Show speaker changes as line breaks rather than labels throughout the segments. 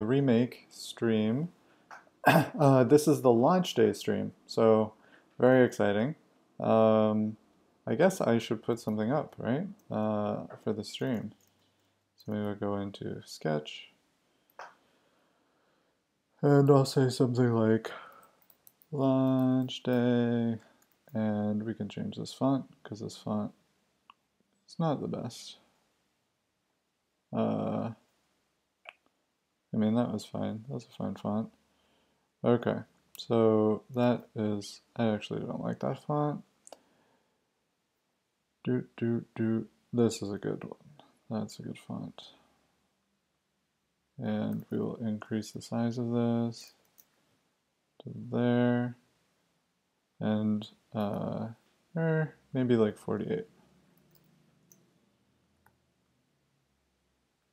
Remake stream. This is the launch day stream, so very exciting. Um, I guess I should put something up, right, for the stream. So maybe I'll go into Sketch, and I'll say something like launch day, and we can change this font, because this font is not the best. I mean, that was fine. That's a fine font. Okay, so that is, I actually don't like that font. This is a good one. That's a good font. And we will increase the size of this to there. And maybe like 48.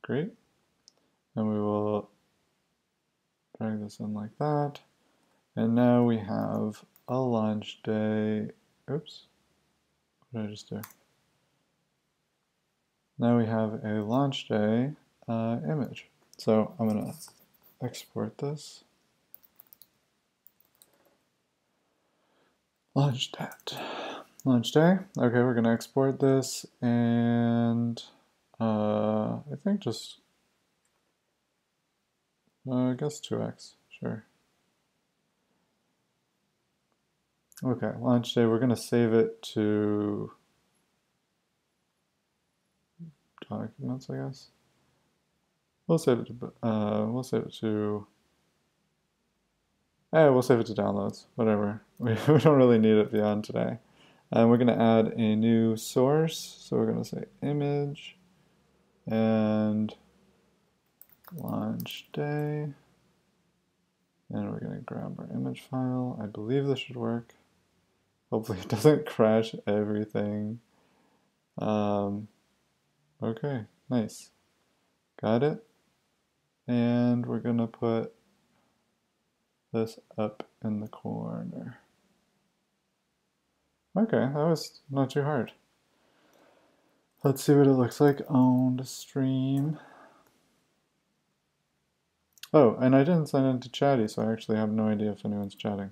Great. And we will drag this in like that. And now we have a launch day. Oops. What did I just do? Now we have a launch day image. So I'm going to export this. Launch date. Launch day. Okay, we're going to export this and I think just, I guess 2x, sure. Okay, launch day, we're going to save it to documents, I guess. We'll save it to, we'll save it to downloads, whatever. We don't really need it beyond today. And we're going to add a new source. So we're going to say image and launch day. And we're going to grab our image file. I believe this should work. Hopefully it doesn't crash everything. Okay, nice. Got it. And we're going to put this up in the corner. Okay, that was not too hard. Let's see what it looks like on the stream. Oh, and I didn't sign into Chatty, so I actually have no idea if anyone's chatting.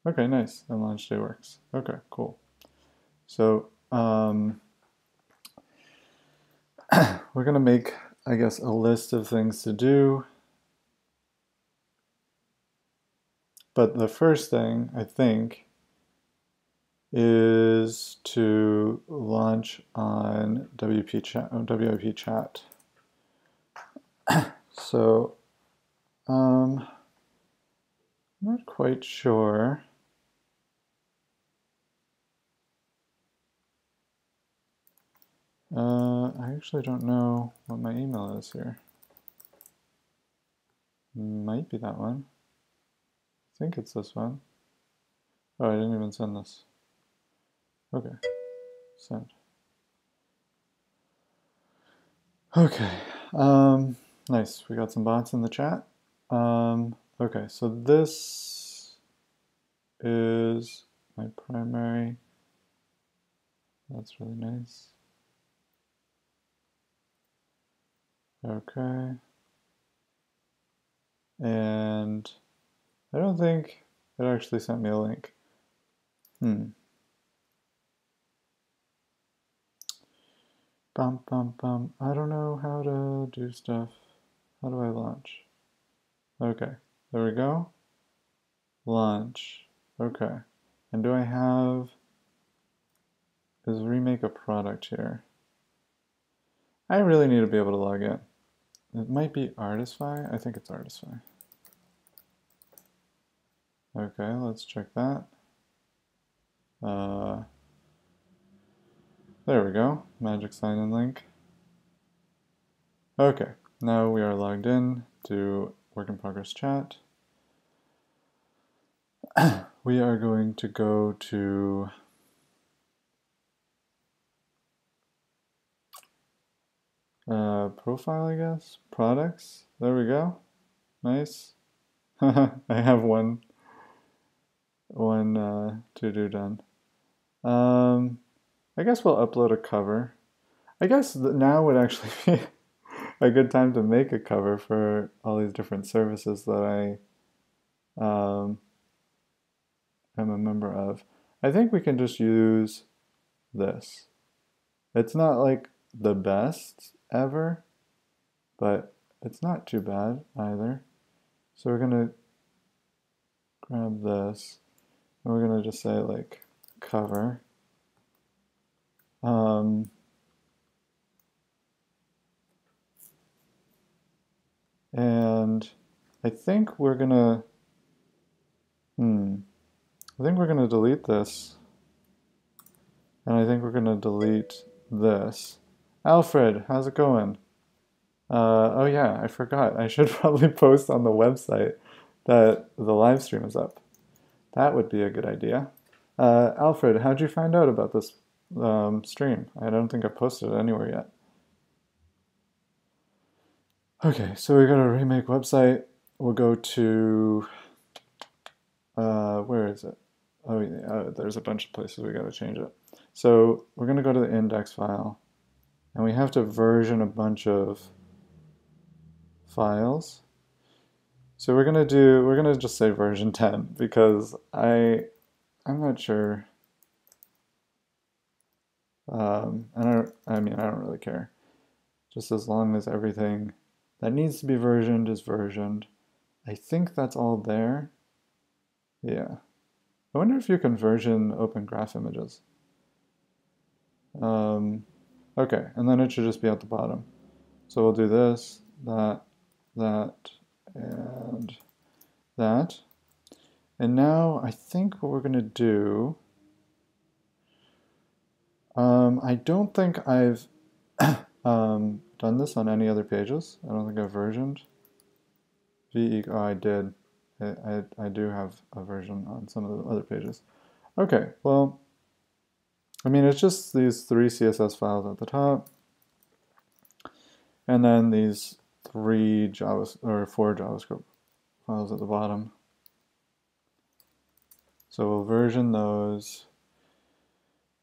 Okay, nice. And launch day works. Okay, cool. So we're going to make, I guess, a list of things to do. But the first thing, I think, is to launch on WP chat. So I'm not quite sure. I actually don't know what my email is here. Might be that one. I think it's this one. Oh, I didn't even send this. Okay, send. Okay, nice. We got some bots in the chat. Okay, so this is my primary. That's really nice. Okay. And I don't think it actually sent me a link. I don't know how to do stuff. How do I launch? Okay, there we go. Launch. Okay. And do I have, is Remake a product here? I really need to be able to log in. It might be Artistify. I think it's Artistify. Okay, let's check that. There we go. Magic sign-in link. Okay, now we are logged in to work in progress chat. We are going to go to profile, I guess. Products. There we go. Nice. I have one to-do done. I guess we'll upload a cover. I guess now would actually be a good time to make a cover for all these different services that I am a member of. I think we can just use this. It's not like the best ever, but it's not too bad either. So we're gonna grab this, and we're gonna just say like cover. Um, and I think we're gonna, I think we're gonna delete this, and I think we're gonna delete this. Alfred, how's it going? Oh yeah, I forgot. I should probably post on the website that the live stream is up. That would be a good idea. Alfred, how'd you find out about this stream? I don't think I posted it anywhere yet. Okay, so we got a remake website. We'll go to, where is it? Oh, yeah, there's a bunch of places we got to change it. So we're going to go to the index file, and we have to version a bunch of files. So we're gonna just say version 10 because I'm not sure. I mean, I don't really care. Just as long as everything that needs to be versioned is versioned. I think that's all there. Yeah. I wonder if you can version open graph images. Okay, and then it should just be at the bottom. So we'll do this, that, and that. And now I think what we're going to do, I don't think I've done this on any other pages. I don't think I've versioned. Oh, I did. I do have a version on some of the other pages. Okay, well, I mean, it's just these 3 CSS files at the top, and then these 4 JavaScript files at the bottom. So we'll version those.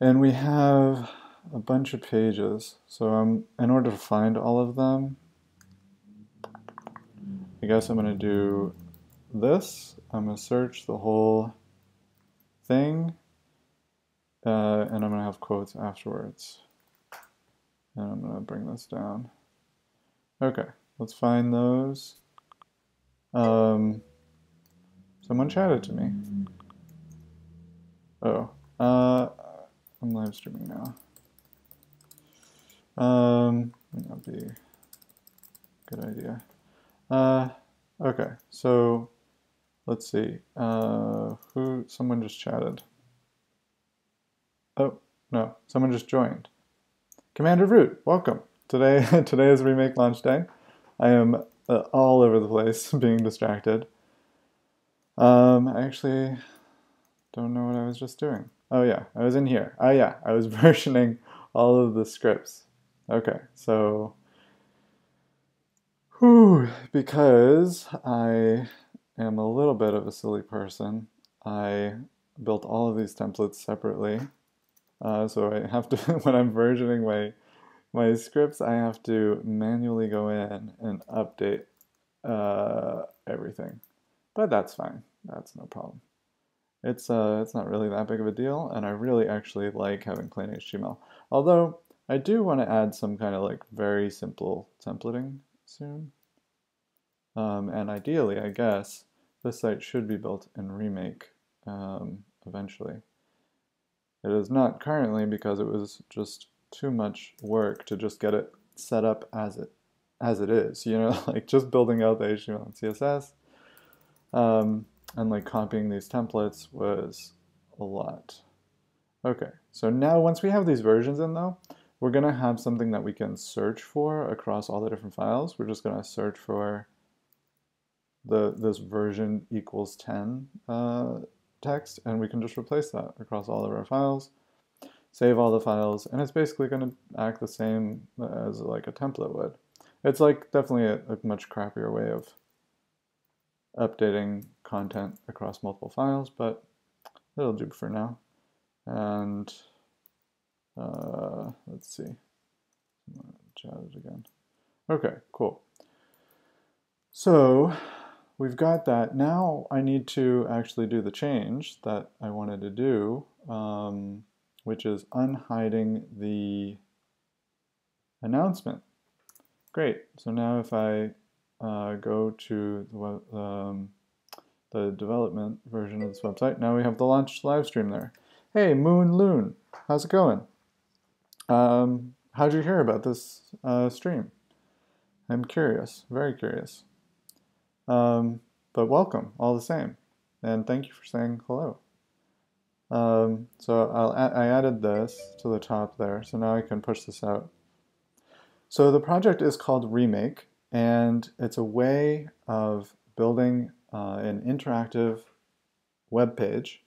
And we have a bunch of pages. So in order to find all of them, I guess I'm going to do this. I'm going to search the whole thing, and I'm going to have quotes afterwards. And I'm going to bring this down. Okay, let's find those. Someone chatted to me. Oh, I'm live streaming now. Might not be a good idea. Okay, so let's see. Someone just chatted. Oh, no, someone just joined. Commander Root, welcome. Today is Remake Launch Day. I am all over the place being distracted. I actually don't know what I was just doing. Oh yeah, I was in here. Oh yeah, I was versioning all of the scripts. Okay, so because I am a little bit of a silly person, I built all of these templates separately. So I have to, when I'm versioning my scripts, I have to manually go in and update everything. But that's fine. That's no problem. It's not really that big of a deal, and I really actually like having plain HTML. Although I do want to add some kind of like very simple templating soon. And ideally, I guess, this site should be built in Remake eventually. It is not currently because it was just too much work to just get it set up as it is, you know, like just building out the HTML and CSS and like copying these templates was a lot. Okay, so now once we have these versions in though, we're gonna have something that we can search for across all the different files. We're just gonna search for this version equals 10 text, and we can just replace that across all of our files, save all the files, and it's basically going to act the same as like a template would. It's like definitely a much crappier way of updating content across multiple files, but it'll do for now. And let's see. chat it again. Okay, cool. So we've got that. Now I need to actually do the change that I wanted to do, which is unhiding the announcement. Great. So now if I go to the development version of this website, now we have the launch live stream there. Hey, Moon Loon, how's it going? How'd you hear about this stream? I'm curious, very curious. But welcome, all the same. And thank you for saying hello. So I added this to the top there, so now I can push this out. So the project is called Remake, and it's a way of building an interactive web page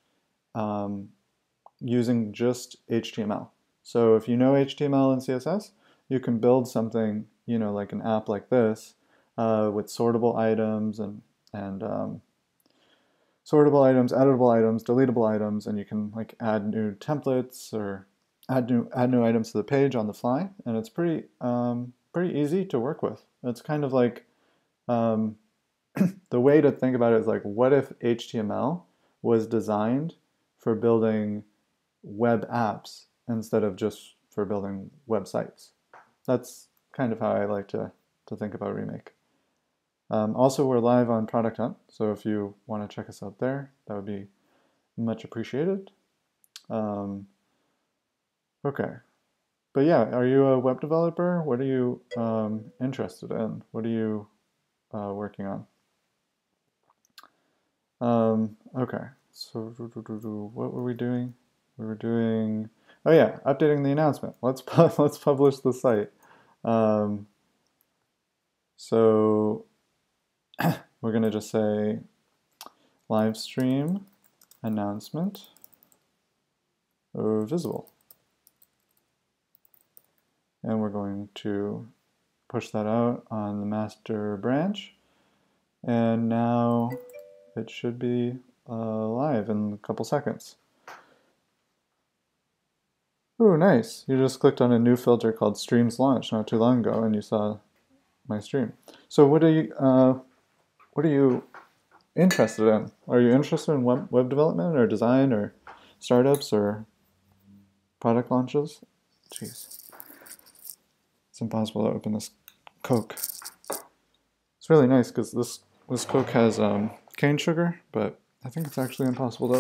using just HTML. So if you know HTML and CSS, you can build something, like an app like this with sortable items and sortable items, editable items, deletable items, and you can like add new templates or add new items to the page on the fly, and it's pretty easy to work with. It's kind of like the way to think about it is like, what if HTML was designed for building web apps instead of just for building websites? That's kind of how I like to think about Remake. Also, we're live on Product Hunt, so if you want to check us out there, that would be much appreciated. Okay. But yeah, are you a web developer? What are you interested in? What are you working on? Okay, so what were we doing? We were doing, oh yeah, updating the announcement. Let's publish the site. So we're gonna just say live stream announcement visible. And we're going to push that out on the master branch. And now it should be live in a couple seconds. Ooh, nice. You just clicked on a new filter called Streams Launch not too long ago, and you saw my stream. So what are you interested in? Are you interested in web development or design or startups or product launches? Jeez. It's impossible to open this Coke. It's really nice because this Coke has cane sugar, but I think it's actually impossible to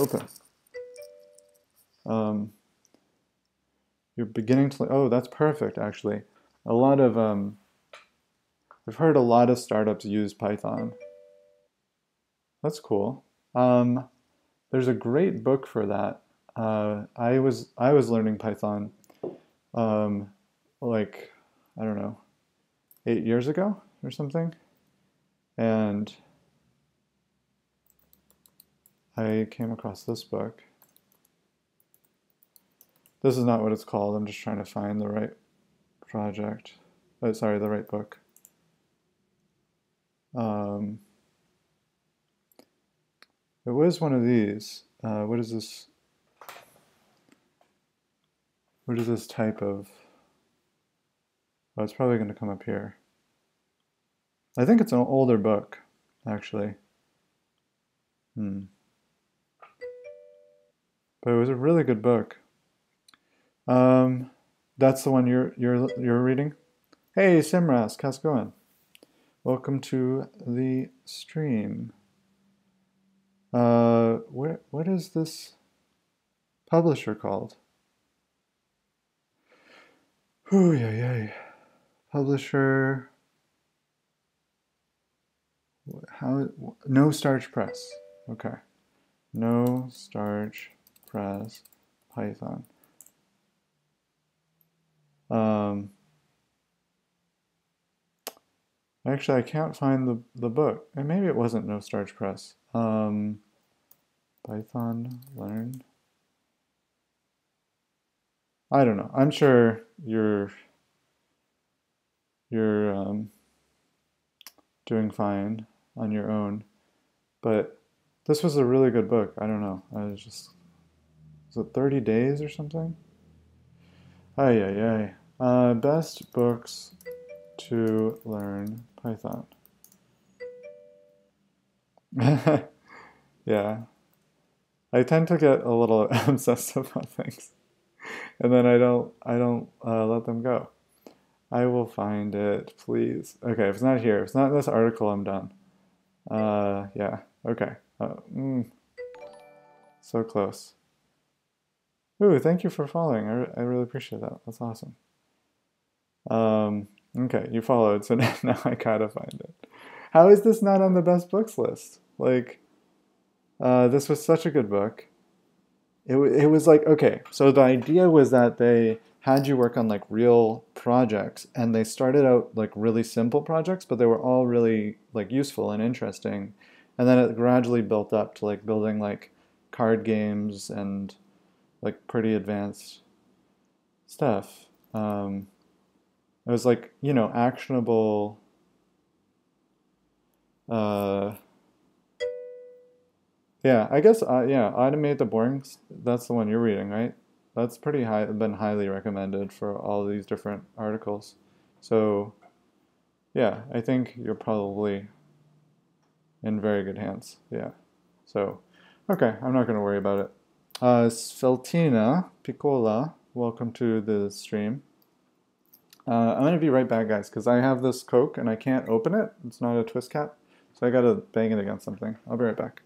open. You're beginning to, oh, that's perfect, actually. A lot of, I've heard a lot of startups use Python. That's cool. There's a great book for that. I was learning Python, like, I don't know, 8 years ago or something. And I came across this book. This is not what it's called. I'm just trying to find the right project. Oh, sorry, the right book. It was one of these. What is this? What is this type of? Oh, it's probably going to come up here. I think it's an older book, actually. But it was a really good book. That's the one you're reading. Hey, Simrask, how's it going? Welcome to the stream. What is this publisher called? Ooh, yeah. Publisher. How? No Starch Press. Okay. No Starch Press Python. Actually, I can't find the book. And maybe it wasn't No Starch Press. Python Learn. I don't know. I'm sure you're doing fine on your own, but this was a really good book. I don't know. Was it 30 days or something? Ay. Best books to learn Python. Yeah. I tend to get a little obsessed about things, and then I don't let them go. I will find it, please. Okay, if it's not here, if it's not in this article, I'm done. Yeah. Okay. So close. Ooh, thank you for following. I really appreciate that. That's awesome. Okay, you followed, so now I gotta find it. How is this not on the best books list? Like, this was such a good book. It was like, okay, so the idea was that they had you work on like real projects, and they started out like really simple projects, but they were all really like useful and interesting. And then it gradually built up to like building like card games and like pretty advanced stuff. It was like, actionable, uh, yeah, I guess, yeah, Automate the Boring, that's the one you're reading, right? That's pretty high, been highly recommended for all these different articles. So, yeah, I think you're probably in very good hands. Yeah. So, okay, I'm not going to worry about it. Sveltina Piccola, welcome to the stream. I'm going to be right back, guys, because I have this Coke and I can't open it. It's not a twist cap, so I got to bang it against something. I'll be right back.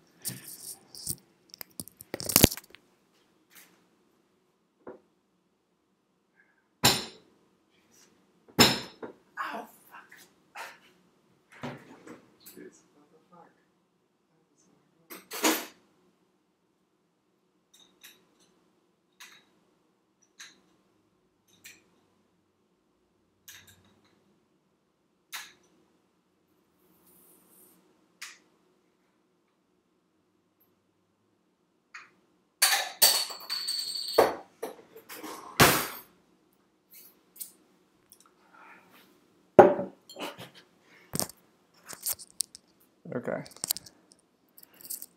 Okay.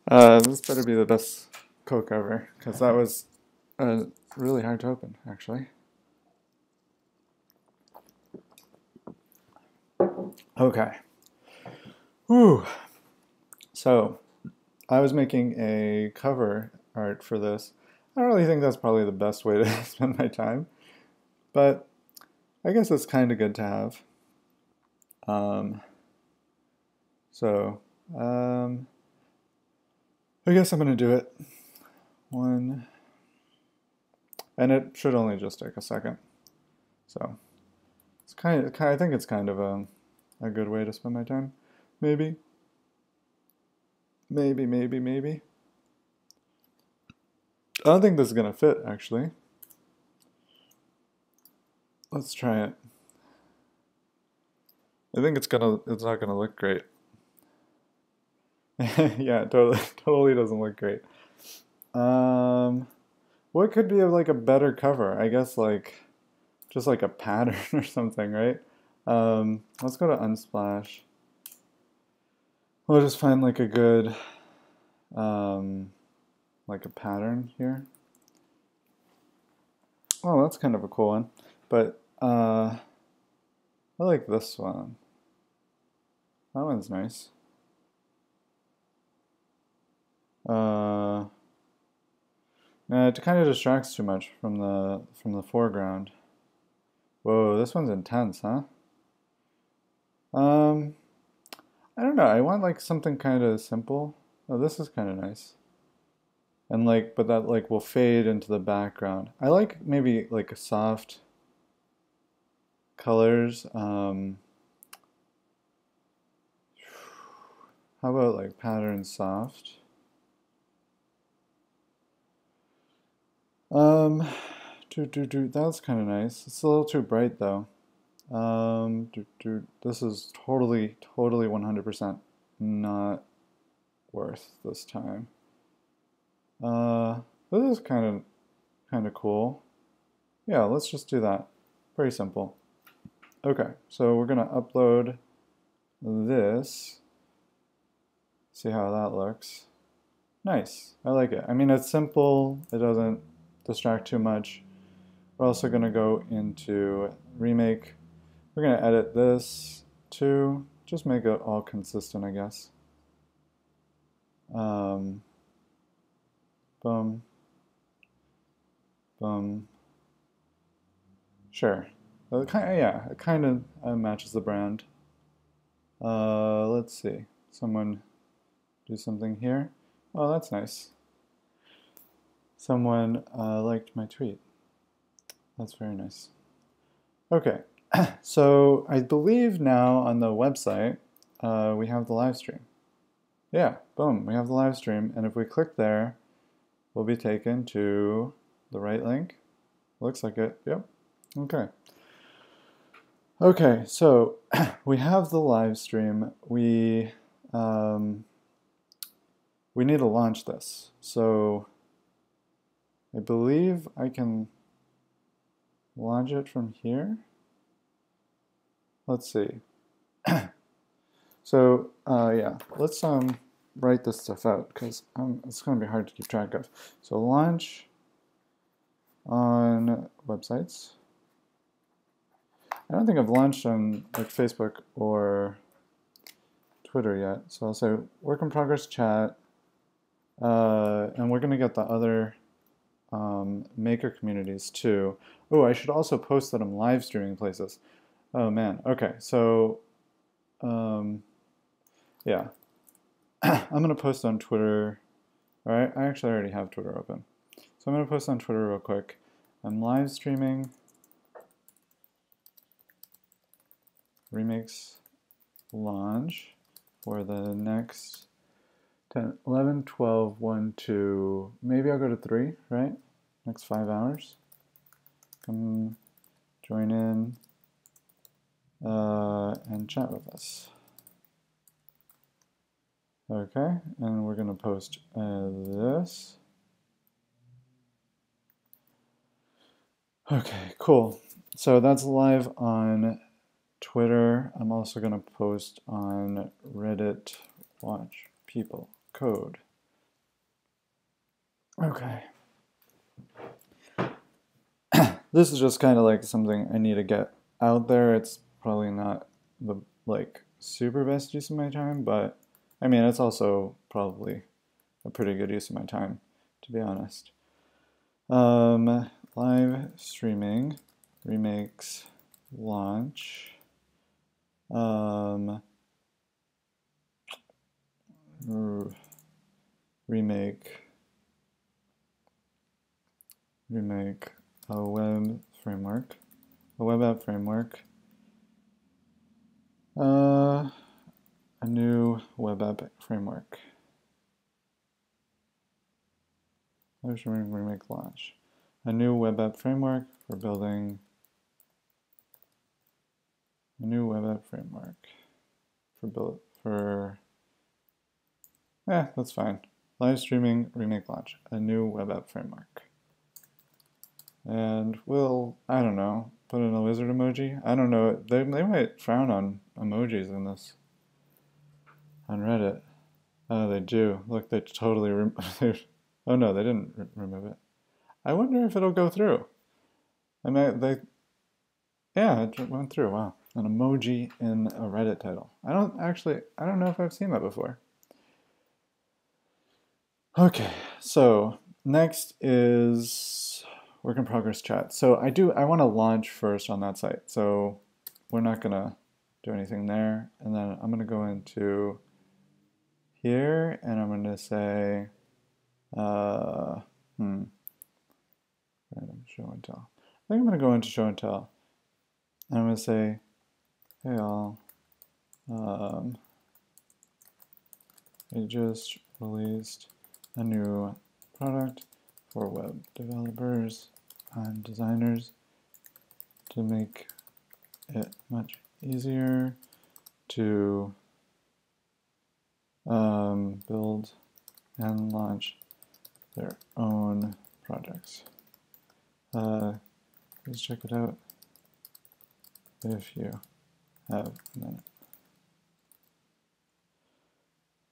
This better be the best Coke ever, because that was really hard to open, actually. Okay. Whew. So, I was making a cover art for this. I don't really think that's probably the best way to spend my time, but I guess it's kind of good to have. Um, so, I guess I'm going to do it. One, and it should only just take a second. So, I think it's kind of a good way to spend my time. Maybe. Maybe. I don't think this is gonna fit, actually. Let's try it. I think it's not gonna look great. Yeah, totally doesn't look great. What could be like a better cover? I guess like just like a pattern or something, right? Let's go to Unsplash. We'll just find like a good like a pattern here. Oh, that's kind of a cool one. But I like this one. That one's nice. Nah, it kind of distracts too much from the foreground. Whoa, this one's intense, huh? Um, I don't know. I want like something kind of simple. Oh, this is kind of nice. And like, but that like will fade into the background. I like maybe like a soft colors. How about like pattern soft? Um, that's kind of nice. It's a little too bright though. This is totally 100% not worth this time. This is kind of cool. Yeah, let's just do that. Very simple. Okay, so we're gonna upload this. See how that looks. Nice. I like it. I mean, it's simple. It doesn't distract too much. We're also gonna go into Remake We're going to edit this too. Just make it all consistent, I guess. Boom. Boom. Sure. Yeah, it kind of matches the brand. Let's see. Someone do something here. Oh, that's nice. Someone liked my tweet. That's very nice. Okay, so I believe now on the website we have the live stream. Yeah, boom, we have the live stream, and if we click there, we'll be taken to the right link. Looks like it, yep. Okay. Okay, so we have the live stream. We need to launch this. So I believe I can launch it from here. Let's see. So yeah, let's write this stuff out because it's going to be hard to keep track of. So launch on websites. I don't think I've launched on like Facebook or Twitter yet. So I'll say work in progress chat, and we're going to get the other maker communities too. Oh, I should also post that I'm live streaming places. Oh man, okay, so yeah, I'm gonna post on Twitter. All right, I actually already have Twitter open, so I'm gonna post on Twitter real quick. I'm live streaming Remakes Launch for the next 10, 11, 12, 1, 2, maybe I'll go to 3, right? Next 5 hours. Come join in and chat with us. Okay, and we're going to post this. Okay, cool. So that's live on Twitter. I'm also going to post on Reddit. Watch people code. Okay. This is just kind of like something I need to get out there. It's probably not the like super best use of my time, but I mean it's also probably a pretty good use of my time, to be honest. Live streaming remakes launch. Remake a web framework, a web app framework, a new web app framework. Live streaming remake launch, a new web app framework for building a new web app framework that's fine. Live streaming remake launch, a new web app framework. And we'll, I don't know, put in a lizard emoji. I don't know, they might frown on emojis in this, on Reddit. Oh, they do. Look, they totally, oh no, they didn't remove it. I wonder if it'll go through. I mean, yeah, it went through, wow. An emoji in a Reddit title. I don't know if I've seen that before. Okay, so next is work in progress chat. So I want to launch first on that site. So we're not gonna do anything there. And then I'm gonna go into here and I'm gonna say, random show and tell. I think I'm gonna go into show and tell. And I'm gonna say, hey all, I just released a new product for web developers and designers to make it much easier to build and launch their own projects. Please check it out if you have a minute.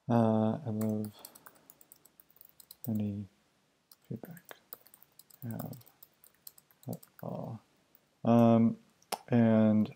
I love any feedback I have at all. And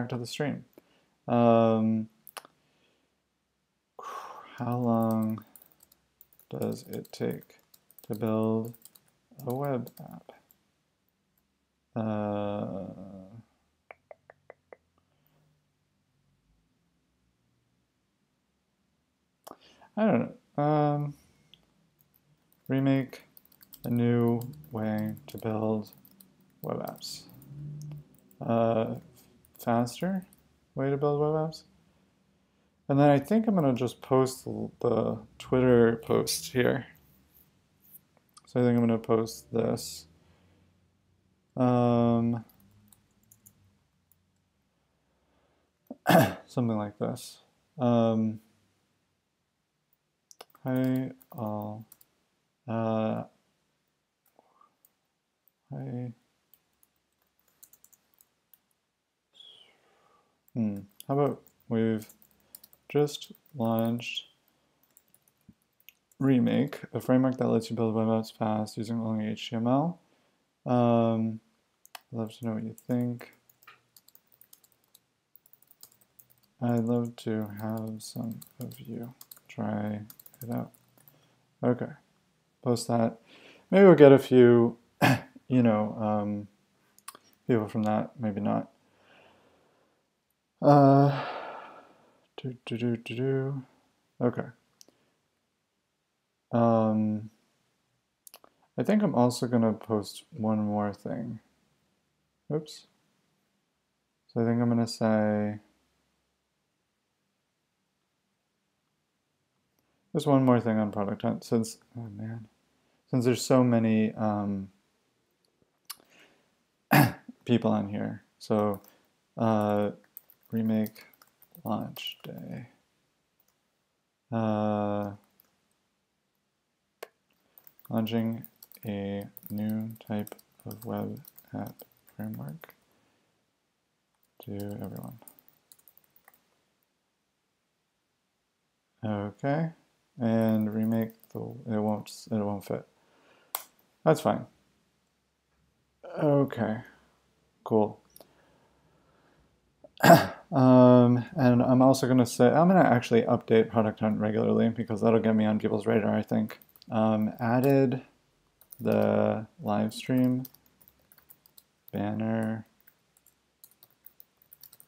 back to the stream. How long does it take to build a web app? I don't know. Remake a new way to build web apps. Faster way to build web apps. And then I think I'm going to just post the Twitter post here. So I think I'm going to post this. Something like this. Hi all. Hi. How about we've just launched Remake, a framework that lets you build web apps fast using only HTML. I'd love to know what you think. I'd love to have some of you try it out. Okay, post that. Maybe we'll get a few, people from that, maybe not. Okay. I think I'm also going to post one more thing. Oops. So I think I'm going to say, there's one more thing on Product Hunt since, oh man, since there's so many people on here. So remake launch day. Launching a new type of web app framework to everyone. Okay, and remake the it won't fit. That's fine. Okay, cool. And I'm also going to say, I'm going to actually update Product Hunt regularly because that'll get me on people's radar, I think. Added the live stream banner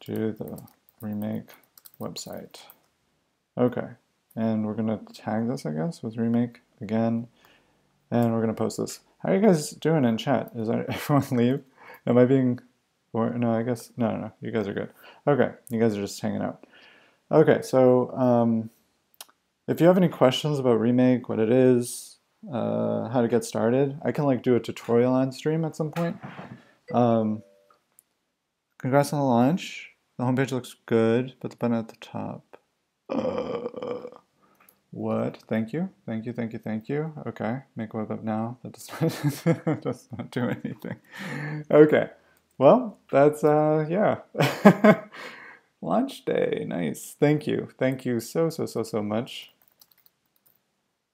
to the remake website. Okay, and we're going to tag this, I guess, with remake again, and we're going to post this. How are you guys doing in chat? Is everyone leave? Am I being, or no, I guess, no, you guys are good. Okay, you guys are just hanging out. Okay, so if you have any questions about Remake, what it is, how to get started, I can like do a tutorial on stream at some point. Congrats on the launch. The homepage looks good, but the button at the top. What? Thank you. Okay, make web app now. That does not do anything. Okay, well, that's, yeah. Launch day, nice. Thank you so much.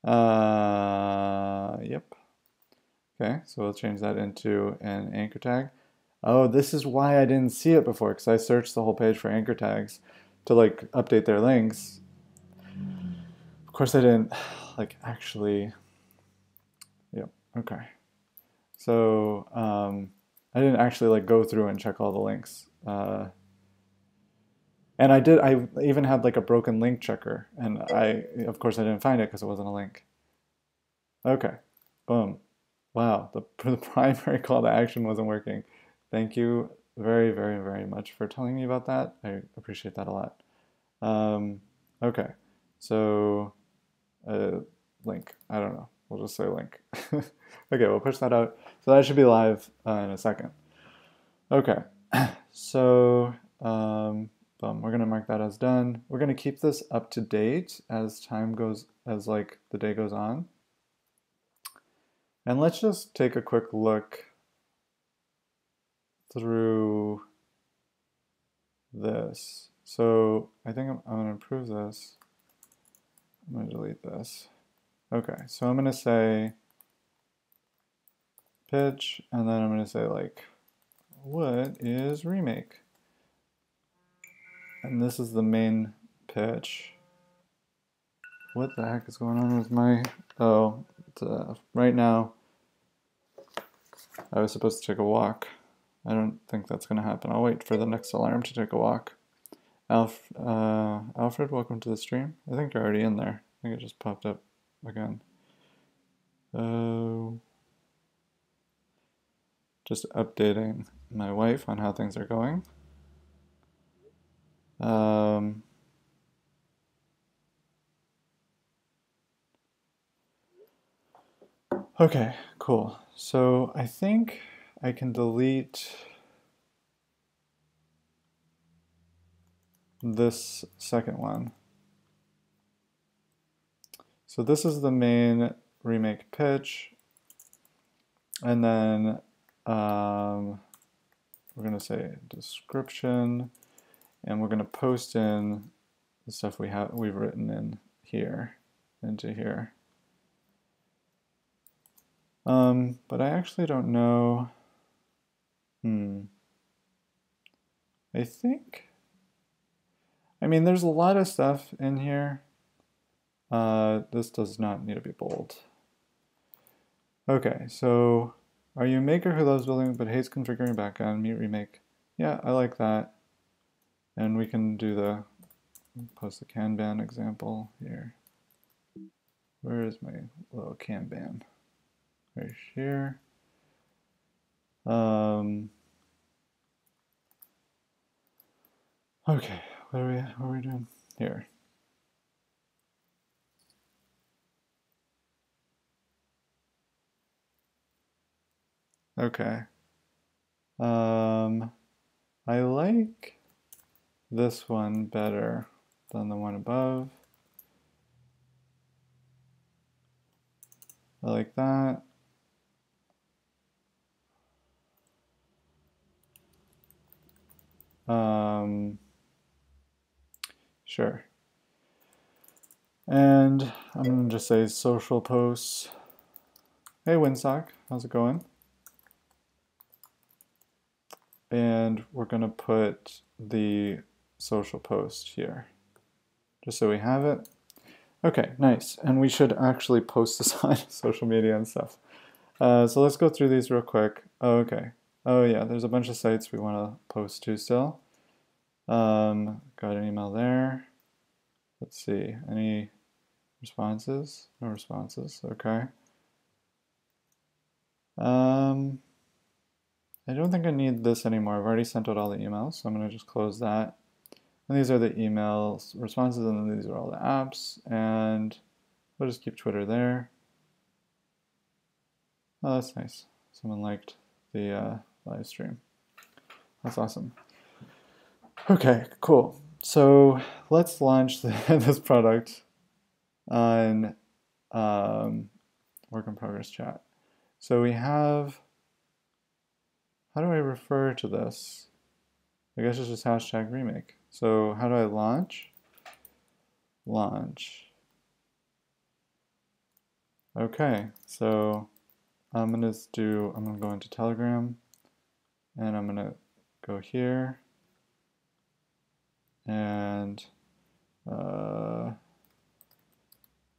Yep. Okay, so we'll change that into an anchor tag. Oh, this is why I didn't see it before, because I searched the whole page for anchor tags to like update their links. Of course I didn't like actually, yep, okay. So I didn't actually like go through and check all the links. And I even had like a broken link checker, and of course I didn't find it because it wasn't a link. Okay, boom. Wow, the primary call to action wasn't working. Thank you very much for telling me about that. I appreciate that a lot. Okay, so link, I don't know. We'll just say link. Okay, we'll push that out. So that should be live in a second. Okay, so we're gonna mark that as done. We're gonna keep this up to date as time goes, as like the day goes on. And let's just take a quick look through this. So I think I'm gonna improve this. I'm gonna delete this. Okay, so I'm gonna say pitch, and then I'm gonna say like, what is remake? And this is the main pitch. What the heck is going on with my, oh, right now I was supposed to take a walk. I don't think that's gonna happen. I'll wait for the next alarm to take a walk. Alfred, welcome to the stream. I think you're already in there. I think it just popped up again. Just updating my wife on how things are going. Okay, cool. So I think I can delete this second one. So this is the main remake pitch. And then we're going to say description, and we're going to post in the stuff we've written in here, into here. But I actually don't know. I think, I mean, there's a lot of stuff in here. This does not need to be bold. Okay, so are you a maker who loves building but hates configuring backend? Meet remake. Yeah, I like that. And we can do the post the Kanban example here. Where is my little Kanban? Right here. Okay, what are we doing here? Okay. I like this one better than the one above. I like that. Sure. And I'm gonna just say social posts. Hey Winsock, how's it going? And we're gonna put the social post here, just so we have it. Okay, nice. And we should actually post this on social media and stuff. So let's go through these real quick. Oh, okay. Oh yeah, there's a bunch of sites we want to post to still. Got an email there. Let's see, any responses? No responses, okay. I don't think I need this anymore. I've already sent out all the emails, so I'm gonna just close that. And these are the emails responses, and then these are all the apps, and we'll just keep Twitter there. Oh, that's nice. Someone liked the live stream. That's awesome. Okay, cool. So let's launch this product on work in progress chat. So we have, how do I refer to this? I guess it's just hashtag remake. So how do I launch? Launch. Okay, so I'm gonna go into Telegram and I'm gonna go here and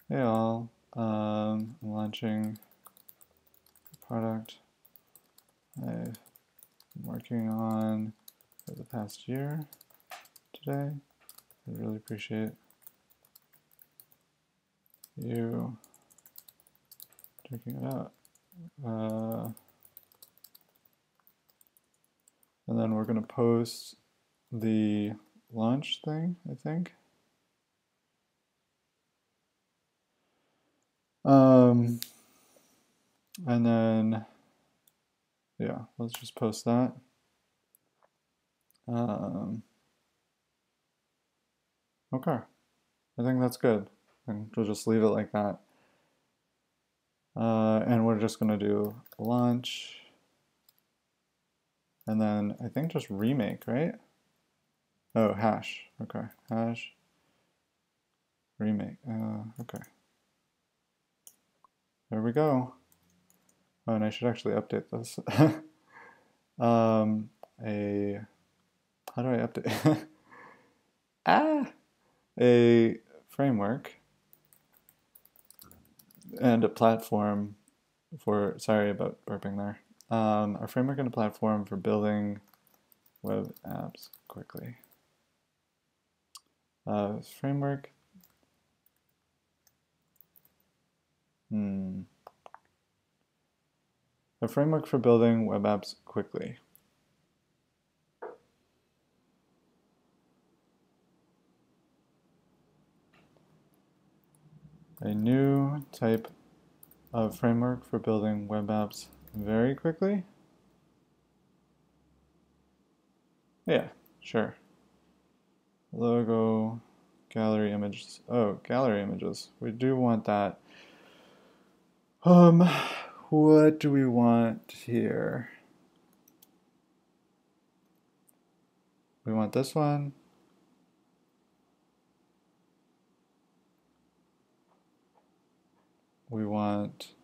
hey all, I'm launching a product I've been working on for the past year today. I really appreciate you checking it out. And then we're going to post the launch thing, I think. And then, yeah, let's just post that. Okay, I think that's good. And we'll just leave it like that. And we're just going to do launch. And then I think just remake, right? Oh, hash. Okay, hash remake. Okay. There we go. Oh, and I should actually update this. How do I update? A framework and a platform for, sorry about burping there. A framework and a platform for building web apps quickly. Framework. A framework for building web apps quickly. A new type of framework for building web apps very quickly? Yeah, sure. Logo, gallery images. Oh, gallery images. We do want that. What do we want here? We want this one. We want,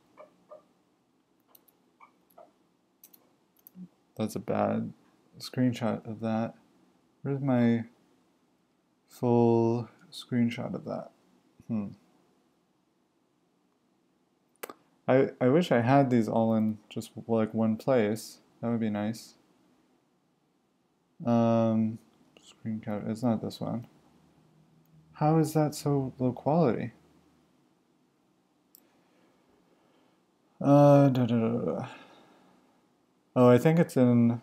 that's a bad screenshot of that. Where's my full screenshot of that? I wish I had these all in just like one place. That would be nice. Screen cap, it's not this one. How is that so low quality? Oh, I think it's in.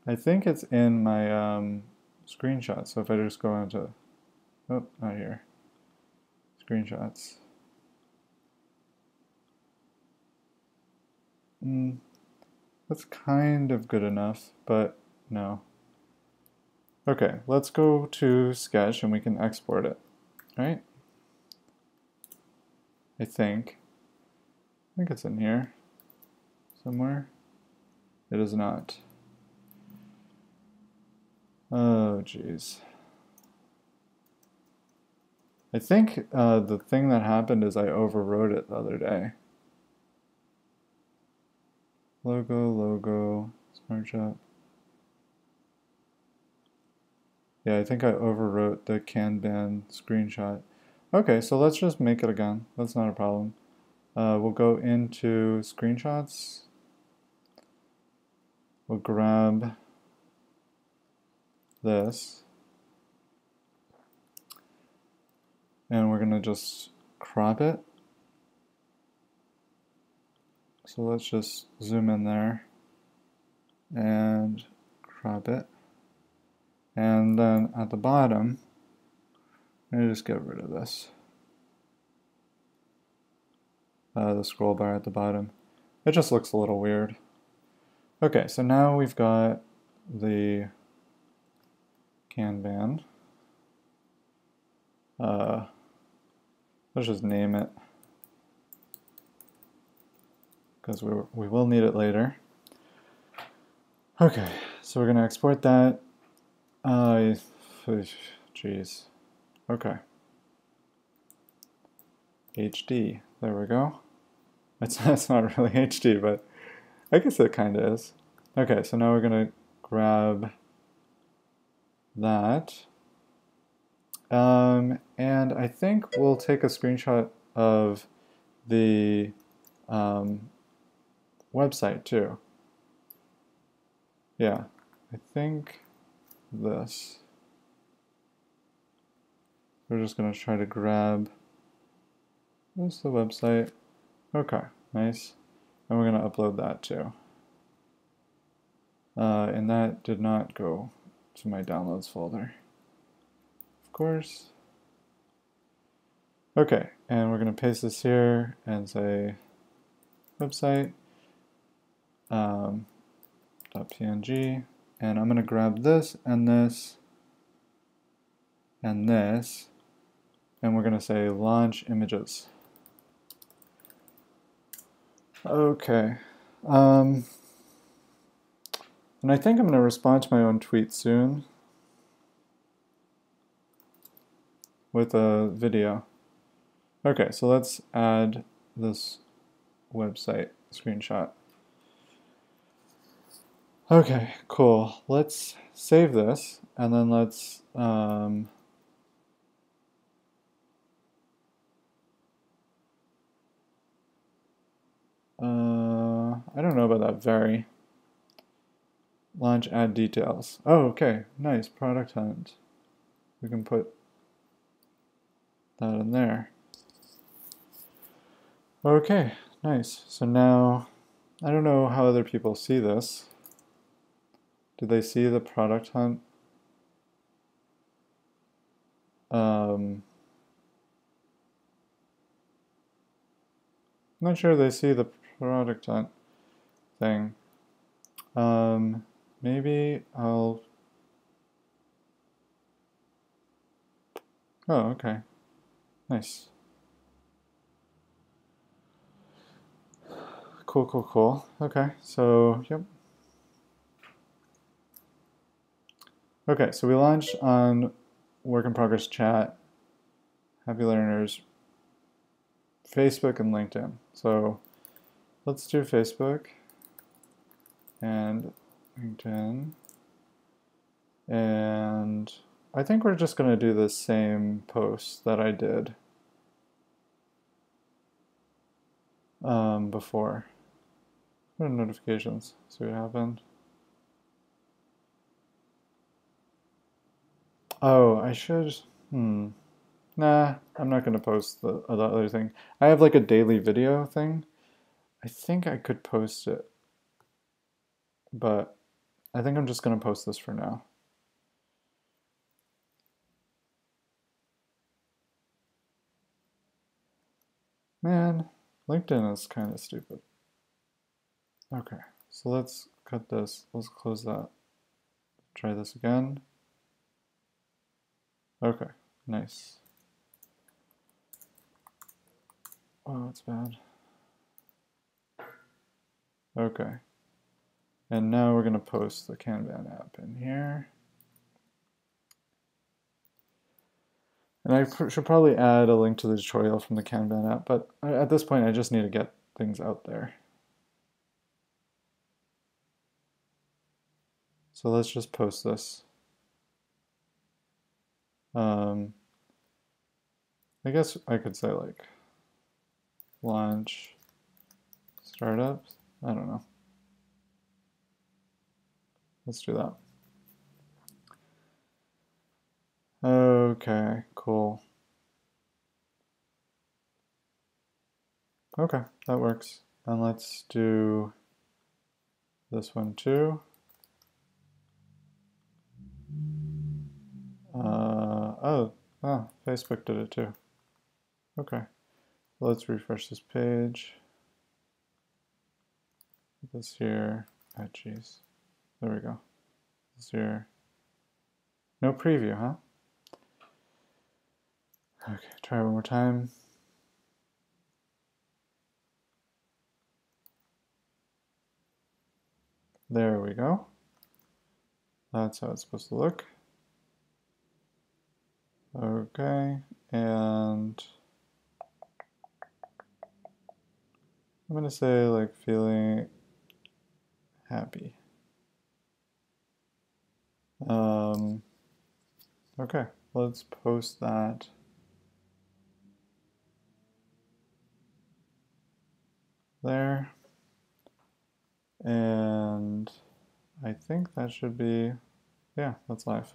I think it's in my screenshot. So if I just go into, oh, not here. screenshots. That's kind of good enough, but no. Okay, let's go to Sketch and we can export it, right? I think it's in here somewhere. It is not. Oh, geez. I think the thing that happened is I overwrote it the other day. Logo, Smart Shop. Yeah, I think I overwrote the Kanban screenshot. Okay, so let's just make it again. That's not a problem. We'll go into screenshots. We'll grab this. And we're going to just crop it. So let's just zoom in there and crop it. And then at the bottom, I'm going to just get rid of this. The scroll bar at the bottom. It just looks a little weird. Okay, so now we've got the Kanban. Let's just name it, because we will need it later. Okay, so we're going to export that. Geez. Okay. HD. There we go. It's not really HD, but I guess it kind of is. Okay, so now we're going to grab that. And I think we'll take a screenshot of the website too. Yeah, I think this. We're just going to try to grab this, the website. Okay, nice. And we're going to upload that too. And that did not go to my downloads folder. Of course. Okay, and we're going to paste this here and say website .png, and I'm going to grab this and this and this, and we're going to say launch images. Okay. And I think I'm going to respond to my own tweet soon with a video. Okay, so let's add this website screenshot. Okay, cool. Let's save this, and then let's I don't know about that very. Launch ad details. Oh, okay, nice, product hunt. We can put that in there. Okay, nice. So now, I don't know how other people see this. Do they see the product hunt? I'm not sure they see the product hunt thing. Maybe I'll... Oh, okay. Nice. Cool, cool, cool. Okay, so, yep. Okay, so we launched on Work in Progress Chat, Happy Learners, Facebook, and LinkedIn. So let's do Facebook and LinkedIn. And I think we're just going to do the same post that I did before. Go to notifications, see what happened. Oh, I should, Nah, I'm not going to post the other thing. I have like a daily video thing. I think I could post it, but I think I'm just going to post this for now. Man, LinkedIn is kind of stupid. Okay, so let's cut this. Let's close that. Try this again. Okay, nice. Oh, it's bad. Okay. And now we're going to post the Kanban app in here. And I should probably add a link to the tutorial from the Kanban app, but at this point I just need to get things out there. So let's just post this. I guess I could say like launch startups. I don't know. Let's do that. Okay, cool. Okay, that works. And let's do this one too. Facebook did it too. Okay, let's refresh this page. Put this here. Oh, geez. There we go. This here. No preview, huh? Okay, try one more time. There we go. That's how it's supposed to look. Okay, and I'm gonna say like feeling happy. Okay, let's post that. There. And I think that should be, yeah, that's live.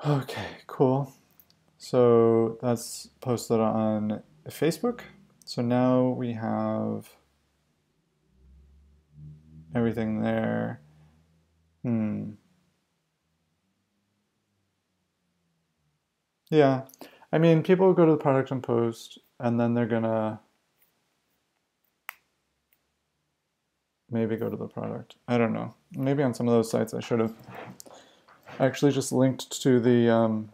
Okay, cool. So that's posted on Facebook. So now we have everything there. Yeah, I mean, people go to the product and post, and then they're gonna maybe go to the product. I don't know. Maybe on some of those sites I should have actually just linked to the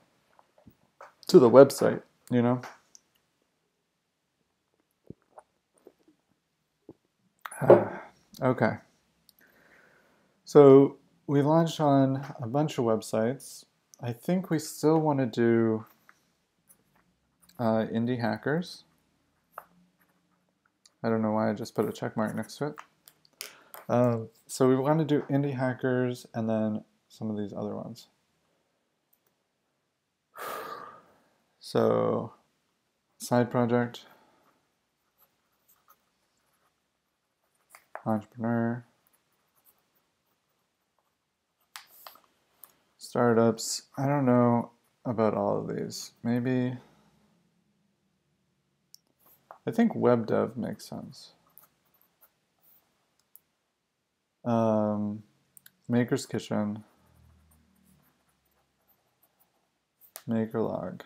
website, you know? Okay. So we launched on a bunch of websites. I think we still want to do indie hackers. I don't know why I just put a check mark next to it. So we want to do indie hackers and then some of these other ones. So side project, entrepreneur, startups. I don't know about all of these. Maybe, I think web dev makes sense. Maker's Kitchen, Maker Log.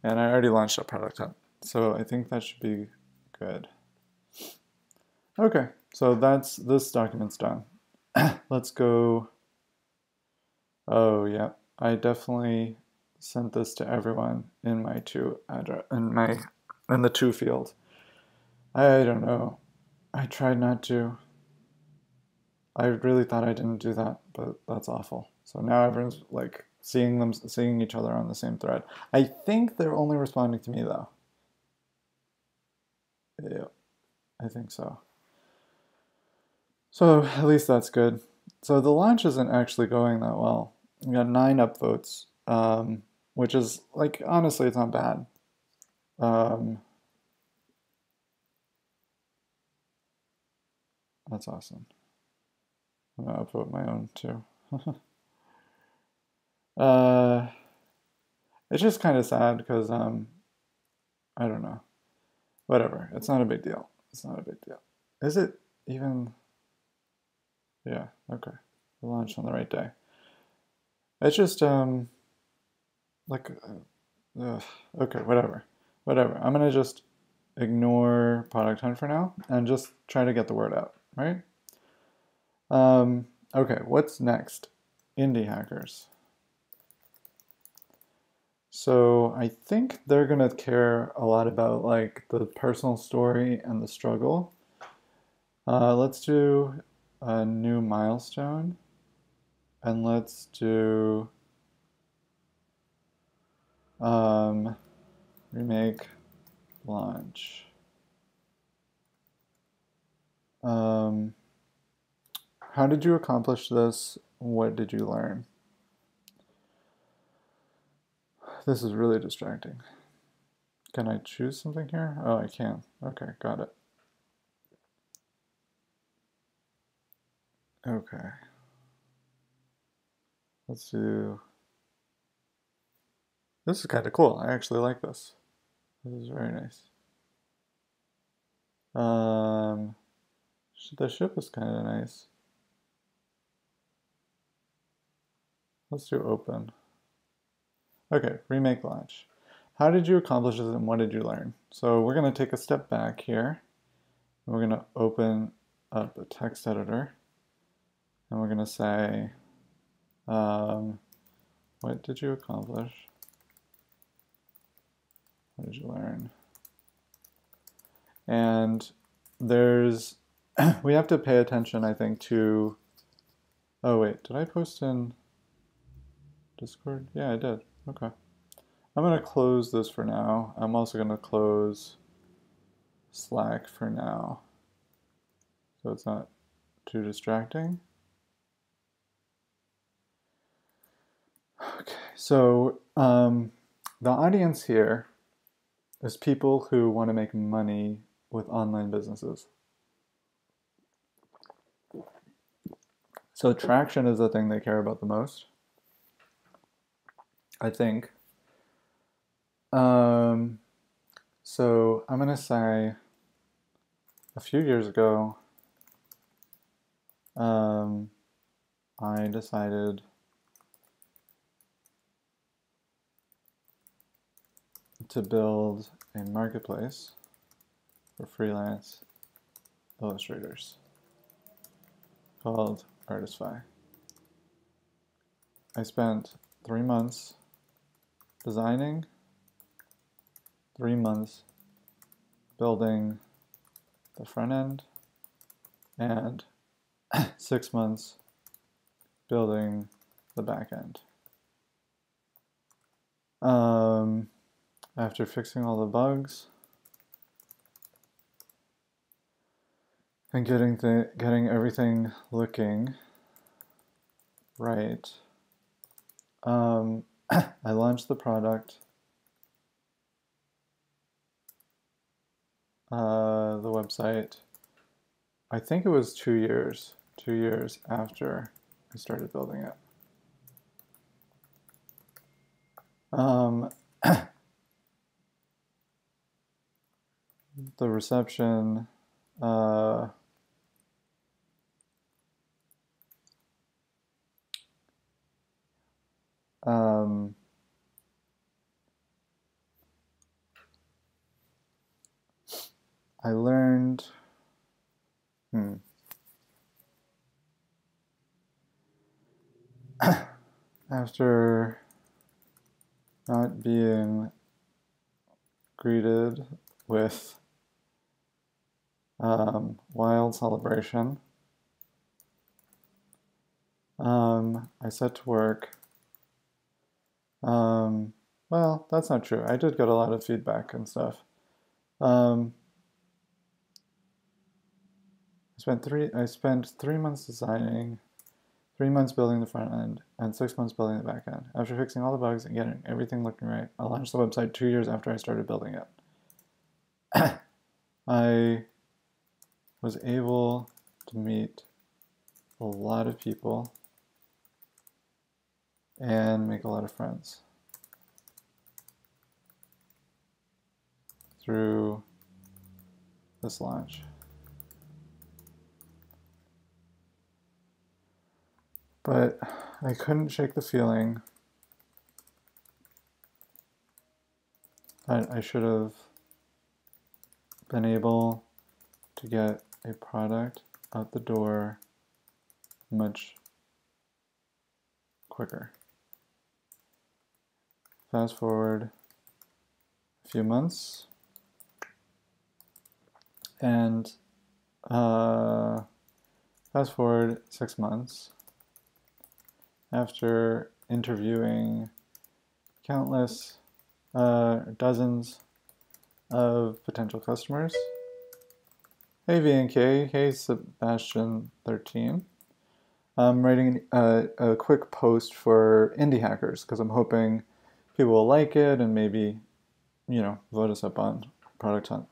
And I already launched a product hub, so I think that should be good. Okay, so this document's done. Let's go. Oh yeah, I definitely sent this to everyone in my to address in the to field. I don't know. I tried not to. I really thought I didn't do that, but that's awful. So now everyone's like seeing each other on the same thread. I think they're only responding to me though. Yeah, I think so. So at least that's good. So the launch isn't actually going that well. We got 9 upvotes, which is like honestly, it's not bad. That's awesome. I'm gonna upvote my own too. uh, it's just kind of sad because I don't know. Whatever. It's not a big deal. It's not a big deal. Is it even? Yeah. Okay. We launched on the right day. It's just like ugh, okay, whatever. Whatever. I'm gonna just ignore Product Hunt for now and just try to get the word out, right? Okay, what's next? Indie hackers. So I think they're gonna care a lot about like the personal story and the struggle. Let's do a new milestone, and let's do remake launch. How did you accomplish this? What did you learn? This is really distracting. Can I choose something here? Oh, I can. Okay, got it. Okay. Let's do... This is kind of cool. I actually like this. This is very nice. Um, the ship is kind of nice. Let's do open. Okay, remake launch. How did you accomplish this and what did you learn? So we're going to take a step back here. And we're going to open up the text editor. And we're going to say, what did you accomplish? What did you learn? And there's, we have to pay attention, I think, to, oh wait, did I post in Discord? Yeah, I did. Okay. I'm going to close this for now. I'm also going to close Slack for now, so it's not too distracting. Okay, so the audience here is people who want to make money with online businesses. So traction is the thing they care about the most, I think. So I'm going to say a few years ago, I decided to build a marketplace for freelance illustrators called Artistify. I spent 3 months designing, 3 months building the front end, and 6 months building the back end. After fixing all the bugs and getting everything looking right, I launched the product, the website. I think it was 2 years after I started building it. The reception, I learned, after not being greeted with wild celebration, I set to work. Well, that's not true. I did get a lot of feedback and stuff. I spent 3 months designing, 3 months building the front end, and 6 months building the back end. After fixing all the bugs and getting everything looking right, I launched the website 2 years after I started building it. I was able to meet a lot of people and make a lot of friends through this launch. But I couldn't shake the feeling I should have been able to get a product out the door much quicker. Fast forward a few months, and fast forward 6 months, after interviewing countless, dozens of potential customers. Hey VNK, hey Sebastian13. I'm writing a quick post for indie hackers because I'm hoping people will like it and maybe, vote us up on Product Hunt.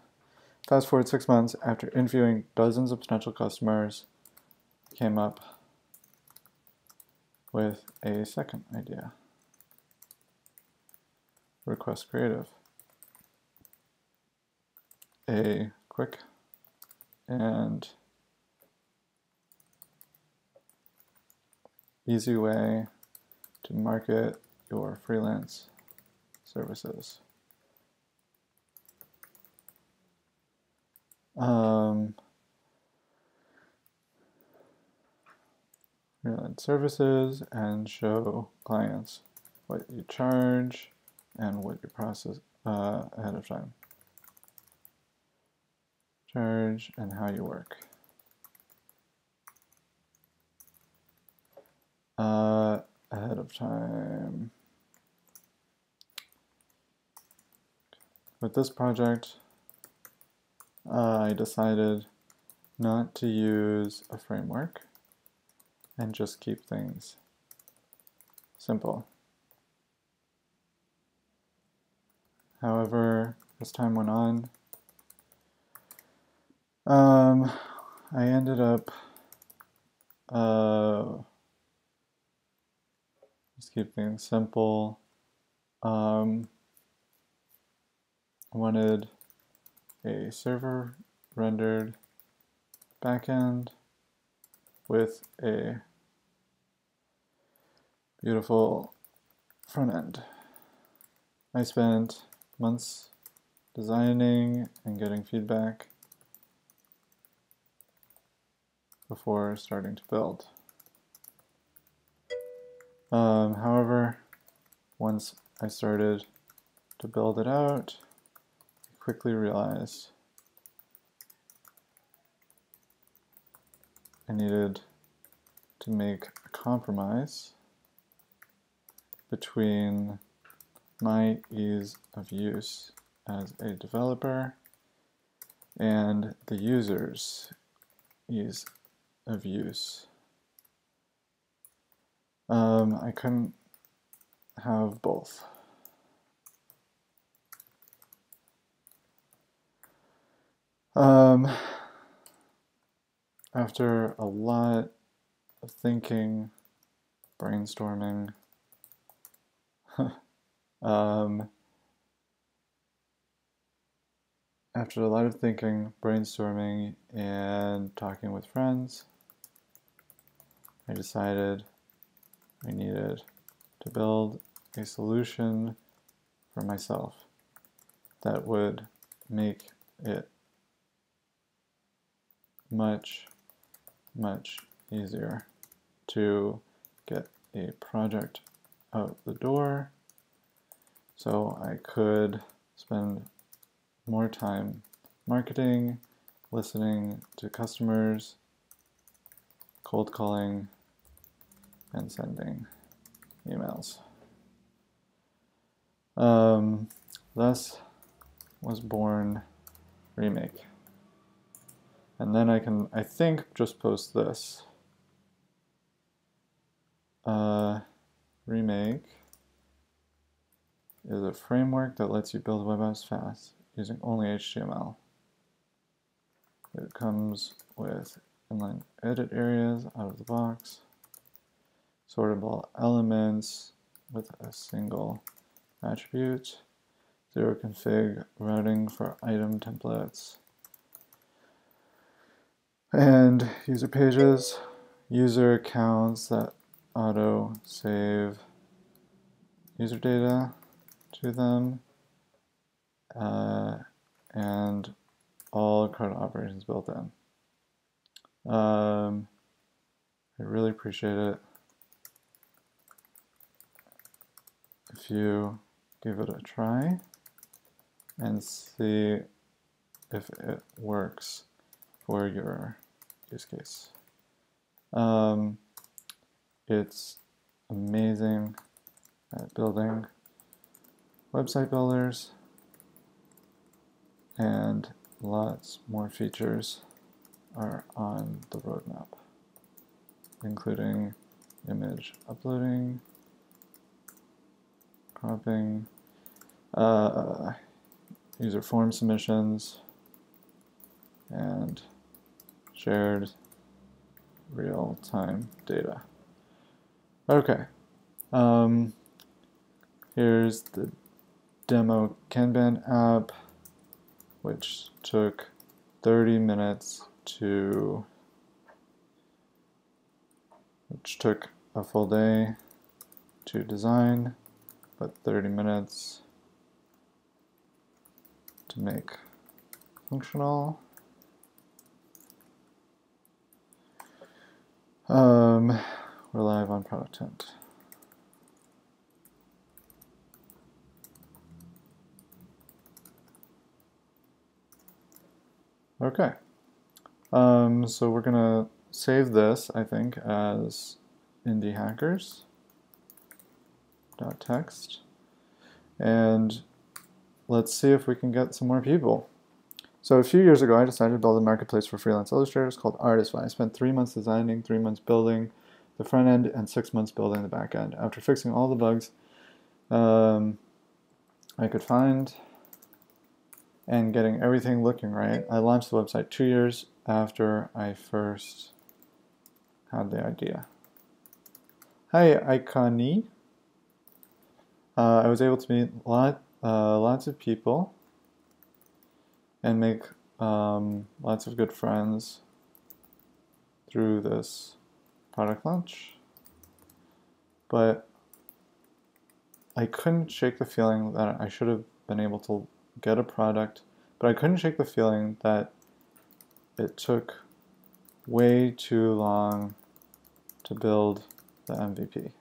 Fast forward 6 months, after interviewing dozens of potential customers, came up with a second idea. Request Creative. A quick and easy way to market your freelance services. Freelance services and show clients what you charge and what you process ahead of time. Charge and how you work. Ahead of time. With this project, I decided not to use a framework and just keep things simple. However, as time went on, I ended up just keep things simple. Wanted a server rendered backend with a beautiful front end. I spent months designing and getting feedback before starting to build. However, once I started to build it out, I quickly realized I needed to make a compromise between my ease of use as a developer and the user's ease of use. I couldn't have both. After a lot of thinking, brainstorming, after a lot of thinking, brainstorming, and talking with friends, I decided I needed to build a solution for myself that would make it much, much easier to get a project out the door so I could spend more time marketing, listening to customers, cold calling, and sending emails. Thus was born Remake. And then I think, just post this. Remake is a framework that lets you build web apps fast using only HTML. It comes with inline edit areas out of the box, sortable elements with a single attribute, zero config routing for item templates, and user pages, user accounts that auto save user data to them, and all card operations built in. I really appreciate it if you give it a try and see if it works for your use case. It's amazing at building website builders, and lots more features are on the roadmap, including image uploading, cropping, user form submissions, and shared real-time data. Okay, here's the demo Kanban app, which took 30 minutes which took a full day to design, but 30 minutes to make functional. We're live on Product Hunt. Okay, so we're gonna save this, I think, as indiehackers.txt, and let's see if we can get some more people. So a few years ago, I decided to build a marketplace for freelance illustrators called Artistify. I spent 3 months designing, 3 months building the front end, and 6 months building the back end. After fixing all the bugs I could find and getting everything looking right, I launched the website 2 years after I first had the idea. Hi, Iconi. I was able to meet lots of people and make lots of good friends through this product launch, but I couldn't shake the feeling that I should have been able to get a product, but I couldn't shake the feeling that it took way too long to build the MVP.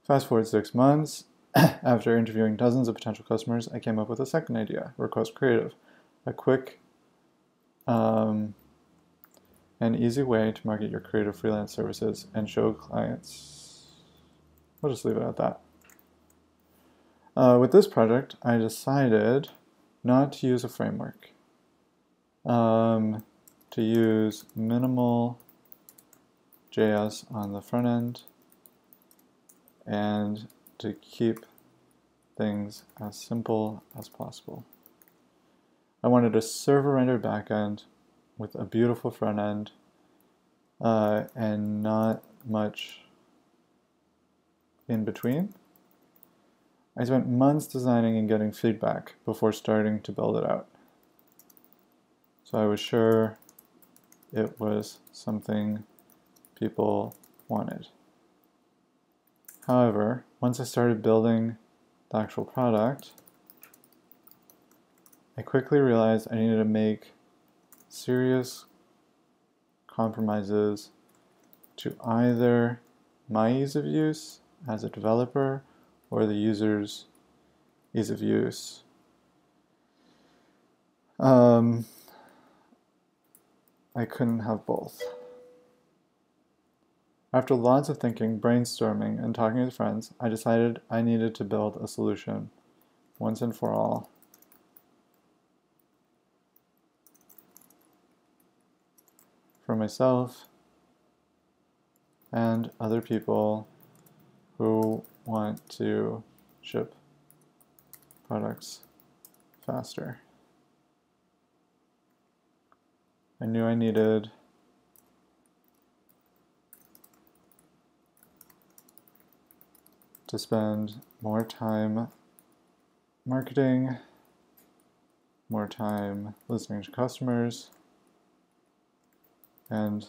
Fast forward 6 months, after interviewing dozens of potential customers, I came up with a second idea, Request Creative, a quick and easy way to market your creative freelance services and show clients. We'll just leave it at that. With this project, I decided not to use a framework, to use minimal JS on the front end, and to keep things as simple as possible. I wanted a server-rendered backend with a beautiful front end and not much in between. I spent months designing and getting feedback before starting to build it out. So I was sure it was something people wanted. However, once I started building the actual product, I quickly realized I needed to make serious compromises to either my ease of use as a developer or the user's ease of use. I couldn't have both. After lots of thinking, brainstorming, and talking with friends, I decided I needed to build a solution once and for all for myself and other people who want to ship products faster. I knew I needed to spend more time marketing, more time listening to customers, and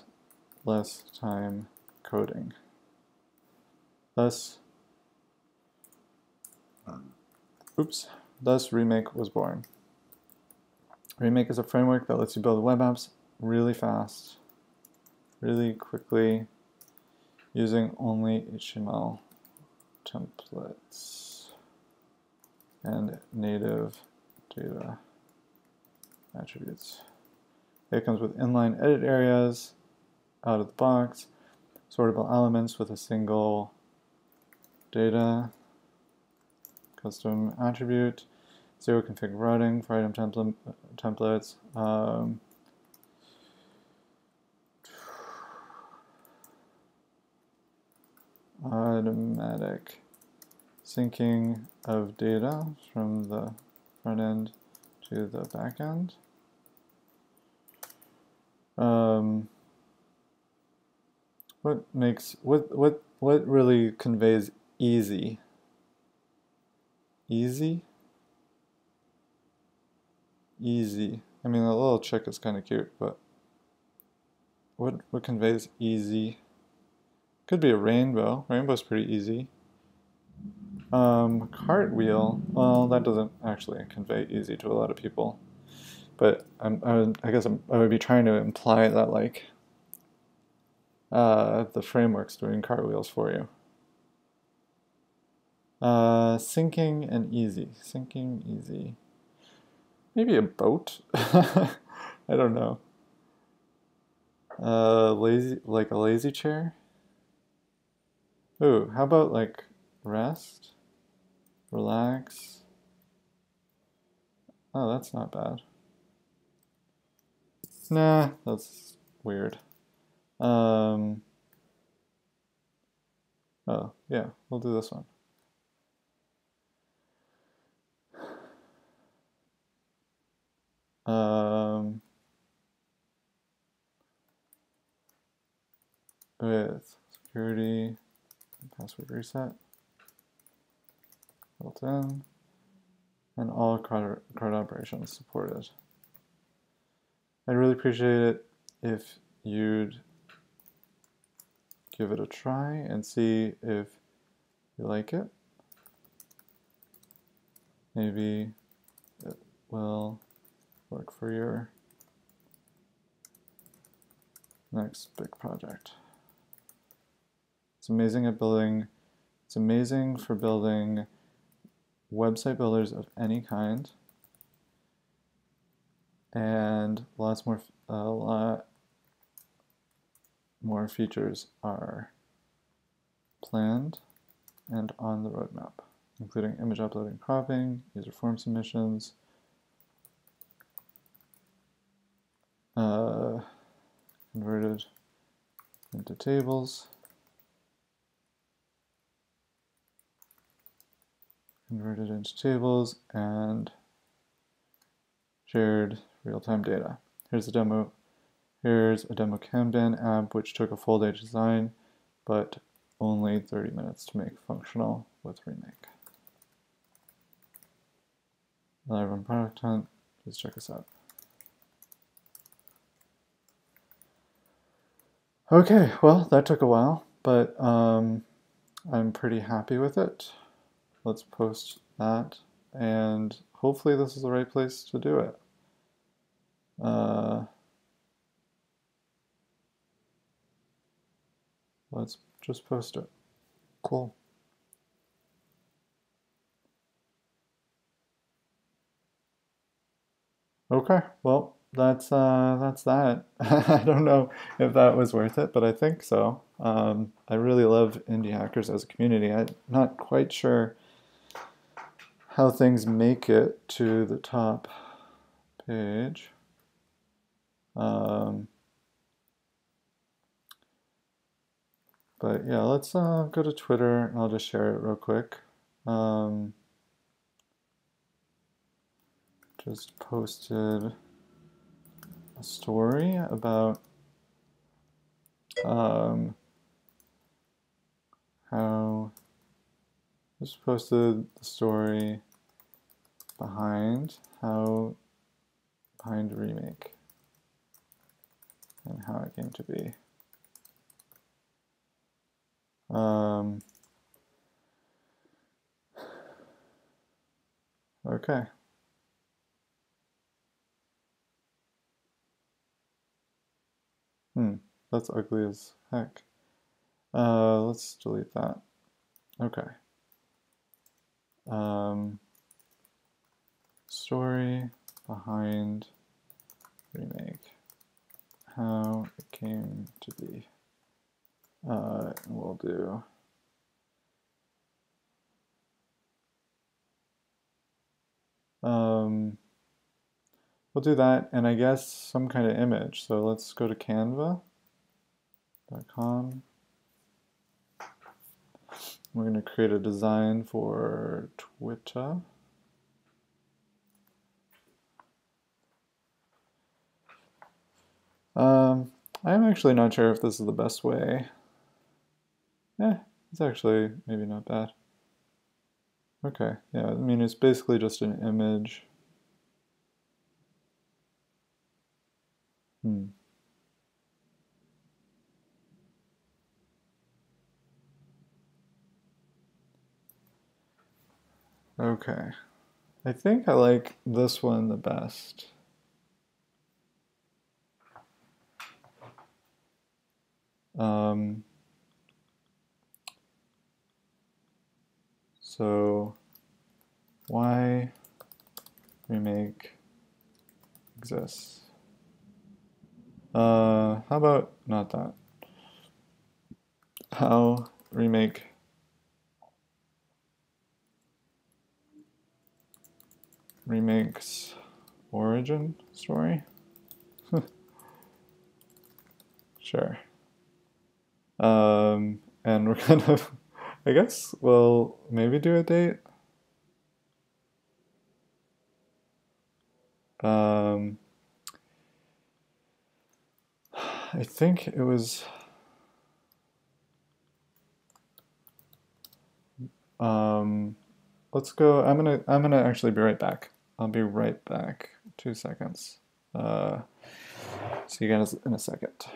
less time coding. Thus, thus Remake was born. Remake is a framework that lets you build web apps really fast, really quickly, using only HTML templates and native data attributes. It comes with inline edit areas out of the box, sortable elements with a single data, custom attribute, zero config routing for item templates, automatic syncing of data from the front end to the back end. What really conveys easy? Easy? Easy. I mean, the little chick is kind of cute, but what conveys easy? Could be a rainbow. Rainbow's pretty easy. Cartwheel. Well, that doesn't actually convey easy to a lot of people. But I would be trying to imply that like the framework's doing cartwheels for you. Sinking and easy. Sinking, easy. Maybe a boat? I don't know. Like a lazy chair? Ooh, how about like rest? Relax? Oh, that's not bad. Nah, that's weird. Oh, yeah, we'll do this one. With security, password reset, built in, and all card operations supported. I'd really appreciate it if you'd give it a try and see if you like it. Maybe it will work for your next big project. It's amazing for building website builders of any kind, and a lot more features are planned and on the roadmap, including image uploading, cropping, user form submissions, converted into tables, and shared real-time data. Here's a demo Kanban app which took a full day to design, but only 30 minutes to make functional with Remake. Live on product hunt, please check us out. Okay, well, that took a while, but I'm pretty happy with it. Let's post that, and hopefully this is the right place to do it. Let's just post it. Cool. Okay, well, that's that. I don't know if that was worth it, but I think so. I really love indie hackers as a community. I'm not quite sure how things make it to the top page. But yeah, let's go to Twitter, and I'll just share it real quick. Just posted a story about just posted the story behind Remake and how it came to be. Okay. That's ugly as heck. Let's delete that. Okay. Story behind remake. How it came to be. We'll do we'll do that, and I guess some kind of image. So let's go to canva.com. We're going to create a design for Twitter. I'm actually not sure if this is the best way. It's actually maybe not bad. Okay, yeah, I mean, it's basically just an image. Okay. I think I like this one the best. So why remake exists? How about not that? How remake remakes origin story? Sure. And we're gonna, I guess we'll maybe do a date. I think it was, let's go, I'm gonna actually be right back. I'll be right back. 2 seconds. See you guys in a second.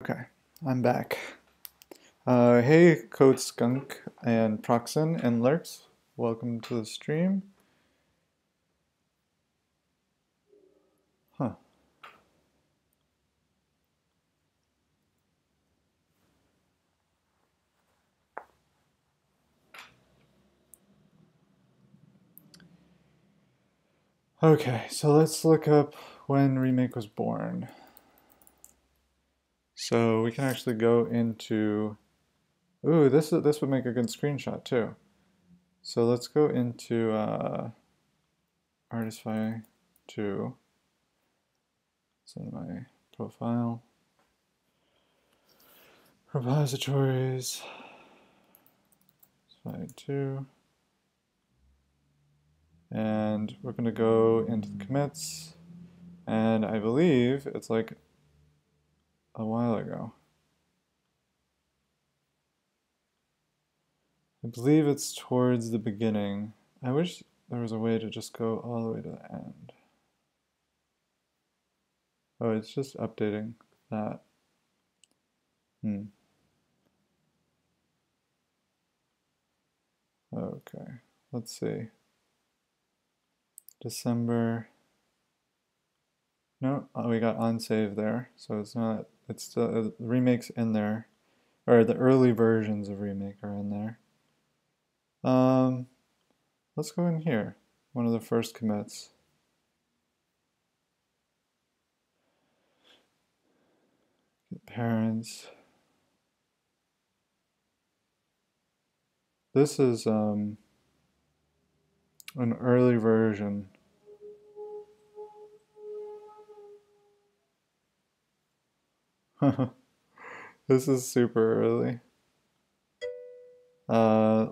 Okay, I'm back. Hey, Code Skunk and Proxen and Lurks, welcome to the stream. Huh. Okay, so let's look up when Remake was born. So we can actually go into, ooh, this would make a good screenshot too. So let's go into Artistify 2. It's in my profile. Repositories. Slide 2. And we're going to go into the commits. And I believe it's like a while ago. I believe it's towards the beginning. I wish there was a way to just go all the way to the end. Oh, it's just updating that. Okay, let's see. December. No, we got on save there, so it's not. It's still Remake's in there, or the early versions of Remake are in there. Let's go in here. One of the first commits. Get parents. This is an early version. This is super early.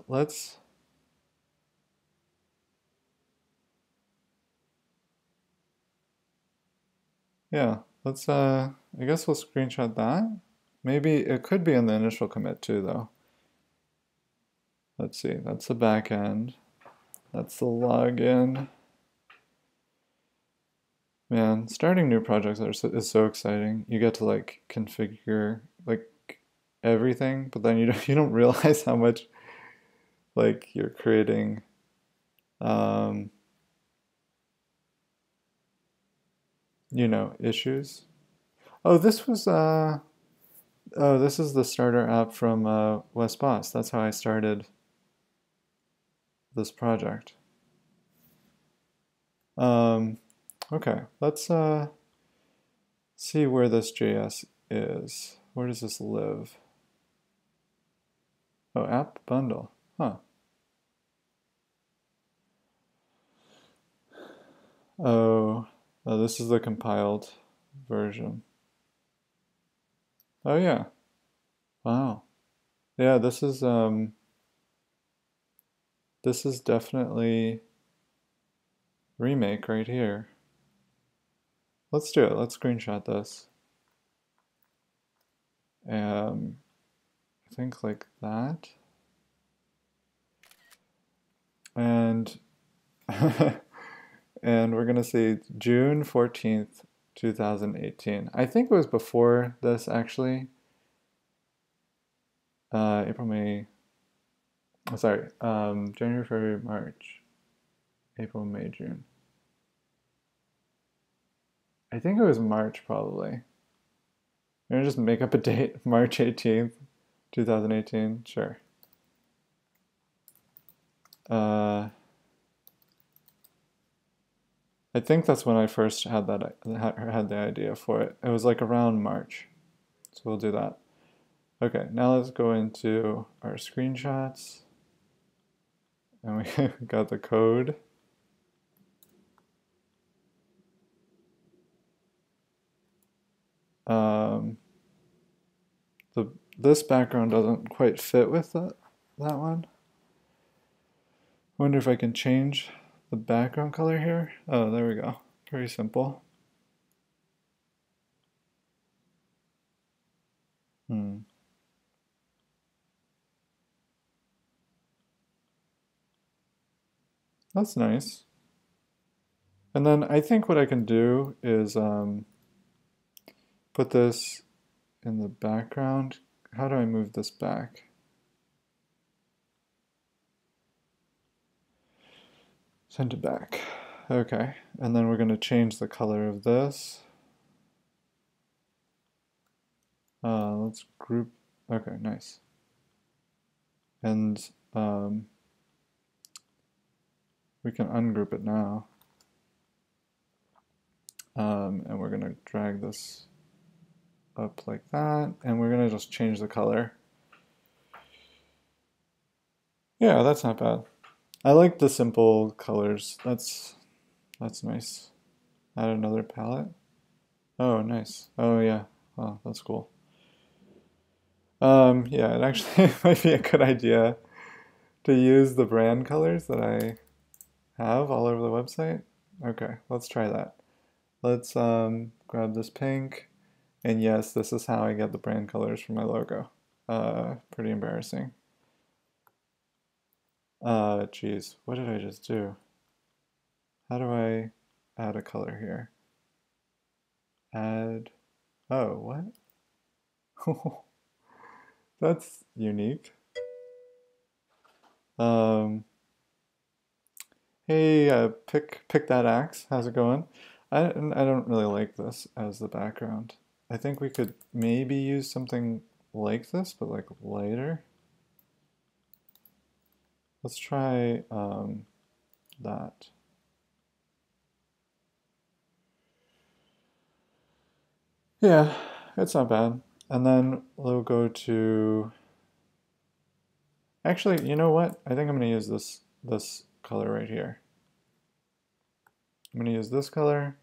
Let's. Yeah, let's. I guess we'll screenshot that. Maybe it could be in the initial commit too, though. Let's see. That's the back end. That's the login. Man, starting new projects is so exciting. You get to like configure like everything, but then you don't realize how much like you're creating um, issues. Oh, this was oh, this is the starter app from Wes Boss. That's how I started this project. Okay, let's see where this JS is. Where does this live? Oh, app bundle. Huh. Oh, this is the compiled version. Oh yeah. Wow. Yeah, this is definitely Remake right here. Let's do it. Let's screenshot this. I think like that. And and we're gonna say June 14th, 2018. I think it was before this actually. April, May. Oh, sorry. January, February, March, April, May, June. I think it was March probably. I'm gonna just make up a date, March 18th, 2018. Sure. I think that's when I first had had the idea for it. It was like around March. So we'll do that. Okay, now let's go into our screenshots. And we got the code. This background doesn't quite fit with that one. I wonder if I can change the background color here. Oh, there we go. Very simple. That's nice. And then I think what I can do is put this in the background. How do I move this back? Send it back. Okay, and then we're going to change the color of this. Let's group. Okay, nice. And we can ungroup it now. And we're going to drag this up like that, and we're going to just change the color. Yeah, that's not bad. I like the simple colors. That's nice. Add another palette. Oh, nice. Oh, yeah. Oh, that's cool. Yeah, it actually might be a good idea to use the brand colors that I have all over the website. Okay, let's try that. Let's grab this pink, And yes, this is how I get the brand colors for my logo. Pretty embarrassing. Geez, what did I just do? How do I add a color here? Add, oh, what? That's unique. Um, hey, pick that axe. How's it going? I don't really like this as the background. I think we could maybe use something like this, but like lighter. Let's try that. Yeah, it's not bad. And then we'll go to, actually, you know what? I think I'm gonna use this color right here. I'm gonna use this color.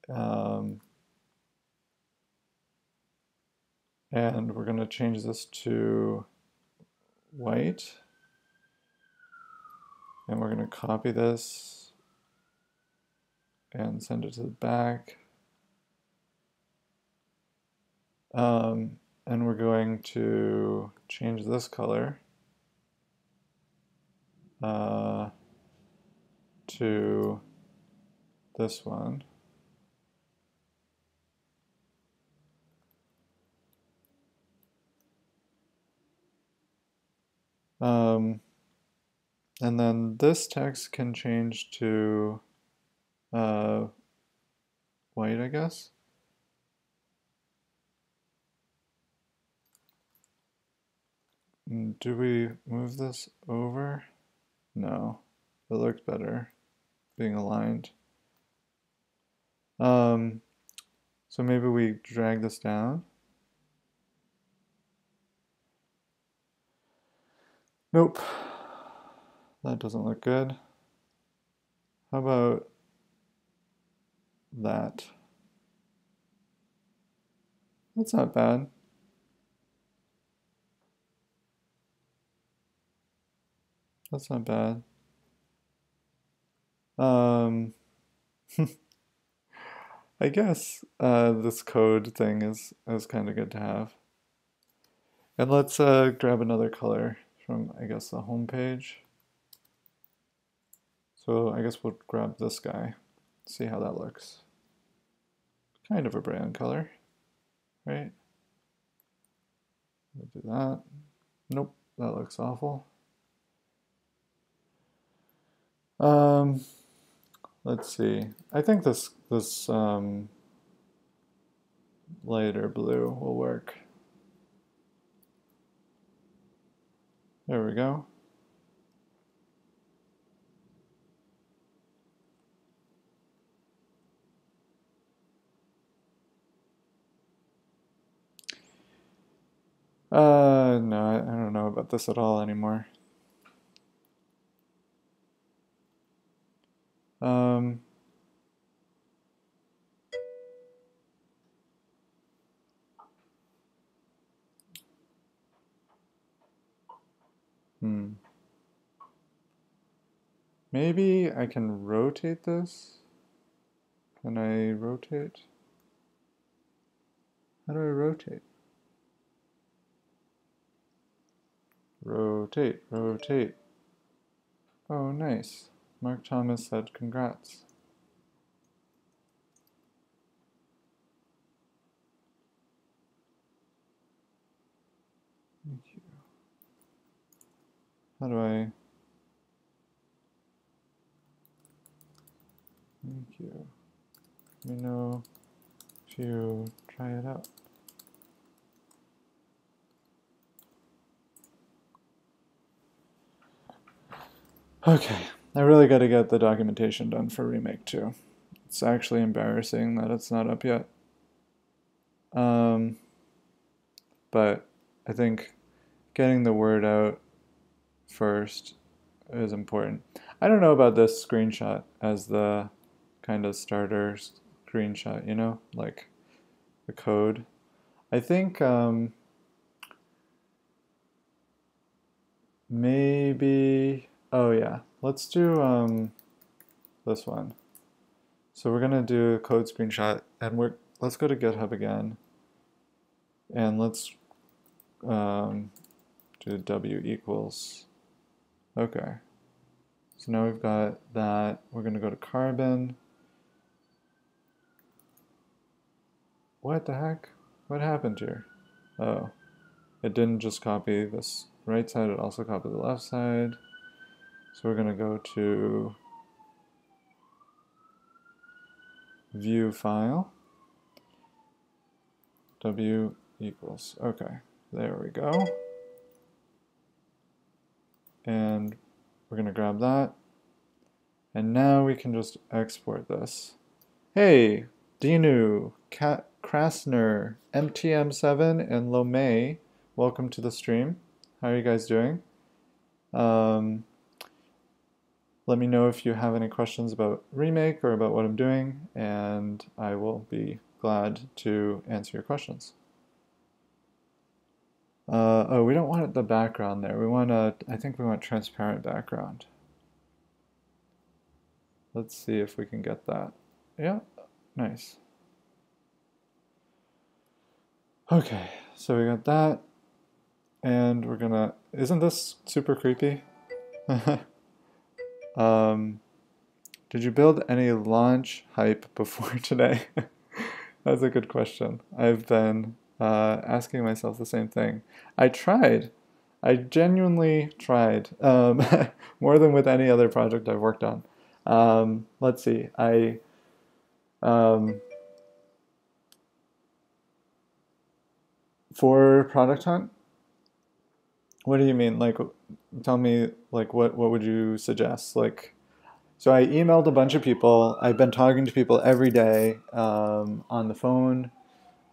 Um, and we're gonna change this to white. And we're gonna copy this and send it to the back. And we're going to change this color to this one. And then this text can change to white, I guess. Do we move this over? No, it looks better being aligned. So maybe we drag this down. Nope, that doesn't look good. How about that? That's not bad. That's not bad. I guess this code thing is kind of good to have. And let's grab another color from, I guess, the home page. So I guess we'll grab this guy, see how that looks. Kind of a brand color, right? We'll do that. Nope, that looks awful. Let's see. I think this lighter blue will work. There we go. No, I don't know about this at all anymore. Um, Maybe I can rotate this. Can I rotate? How do I rotate? Rotate, rotate. Oh, nice. Mark Thomas said congrats. Thank you. How do I? Thank you. Let me know if you try it out. Okay, I really got to get the documentation done for Remake 2. It's actually embarrassing that it's not up yet. But I think getting the word out first is important. I don't know about this screenshot as the kind of starter screenshot, you know, like the code. I think maybe, oh yeah, let's do this one. So we're gonna do a code screenshot, and let's go to GitHub again, and let's do w equals. Okay. So now we've got that. We're gonna go to Carbon. What the heck? What happened here? Oh, it didn't just copy this right side, it also copied the left side. So we're gonna go to View File, W equals. Okay, there we go. And we're gonna grab that. And now we can just export this. Hey, Dinu, Krasner, MTM7, and Lomay, welcome to the stream. How are you guys doing? Let me know if you have any questions about Remake or about what I'm doing, and I will be glad to answer your questions. Oh, we don't want the background there. We want I think we want transparent background. Let's see if we can get that. Yeah, nice. Okay, so we got that, and we're gonna, isn't this super creepy? Did you build any launch hype before today? That's a good question. I've been asking myself the same thing. I tried. I genuinely tried, more than with any other project I've worked on. Let's see. For Product Hunt, what do you mean? Like, tell me, like, what would you suggest? Like, so I emailed a bunch of people. I've been talking to people every day on the phone,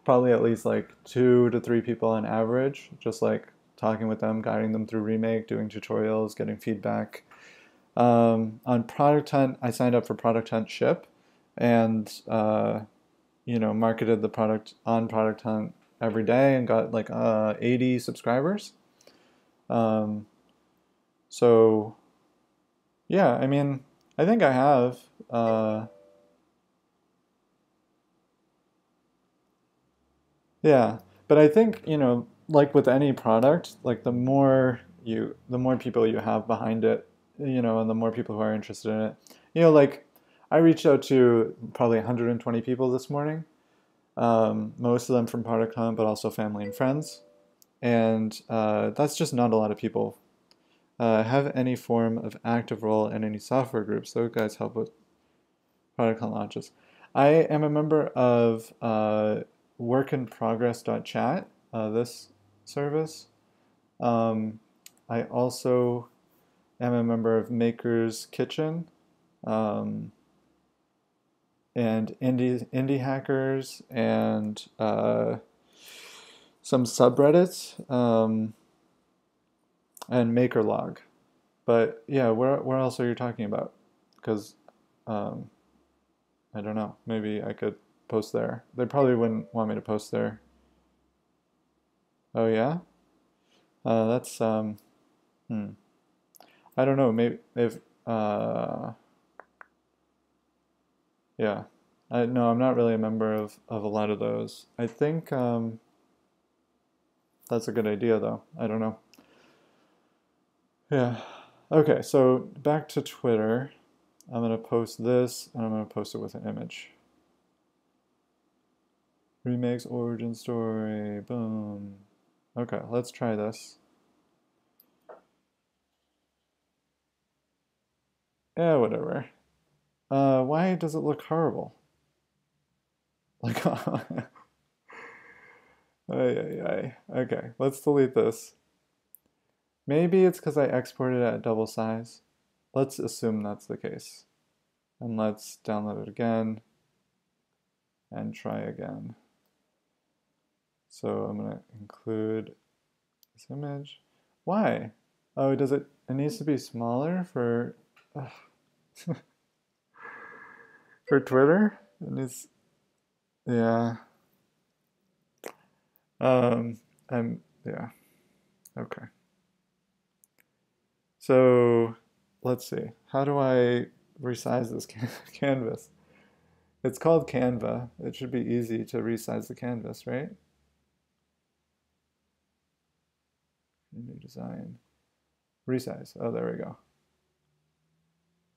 probably at least like 2 to 3 people on average, just like talking with them, guiding them through Remake, doing tutorials, getting feedback. On Product Hunt, I signed up for Product Hunt Ship and marketed the product on Product Hunt every day and got like 80 subscribers. So yeah, I mean, I think I have. Yeah, but I think, like with any product, like the more people you have behind it, and the more people who are interested in it. Like I reached out to probably 120 people this morning, most of them from Product Hunt, but also family and friends. And that's just not a lot of people. Have any form of active role in any software groups. Those guys help with Product Hunt launches. I am a member of workinprogress.chat, this service. I also am a member of Maker's Kitchen and Indie Hackers and some subreddits and MakerLog. But yeah, where else are you talking about? Because I don't know. Maybe I could post there. They probably wouldn't want me to post there. Oh yeah? That's I don't know. Maybe if yeah. No, I'm not really a member of a lot of those. I think that's a good idea though. I don't know. Yeah. Okay, so back to Twitter. I'm gonna post this and I'm gonna post it with an image. Remake's origin story. Boom. Okay, let's try this. Yeah, whatever. Why does it look horrible? Like, ay, ay, ay. Okay, let's delete this. Maybe it's because I exported it at double size. Let's assume that's the case. And let's download it again and try again. So I'm going to include this image. Why? Oh, it needs to be smaller for for Twitter? It needs, yeah. Yeah, okay. So let's see. How do I resize this canvas? It's called Canva. It should be easy to resize the canvas, right? New design. Resize. Oh, there we go.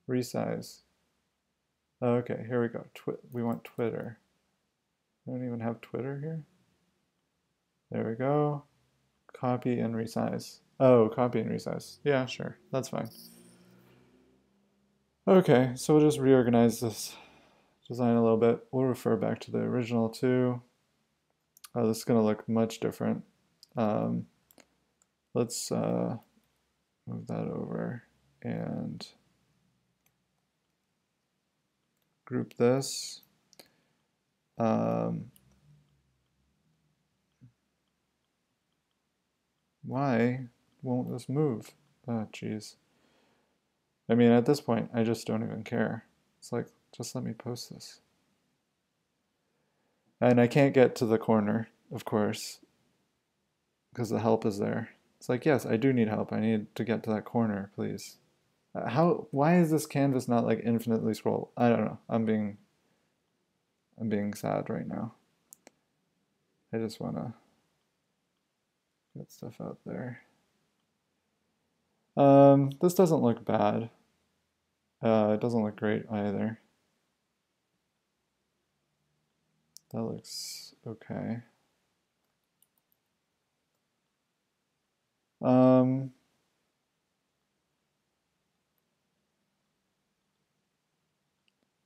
Resize. Okay, here we go. We want Twitter. I don't even have Twitter here. There we go. Copy and resize. Oh, copy and resize. Yeah, sure. That's fine. Okay, so we'll just reorganize this design a little bit. We'll refer back to the original too. Oh, this is going to look much different. Let's move that over and group this. Why won't this move? Oh, jeez. I mean, at this point, I just don't even care. It's like, just let me post this. And I can't get to the corner, of course, because the help is there. It's like, yes, I do need help. I need to get to that corner, please. Why is this canvas not like infinitely scroll? I don't know. I'm being sad right now. I just want to get stuff out there. This doesn't look bad. It doesn't look great either. That looks okay.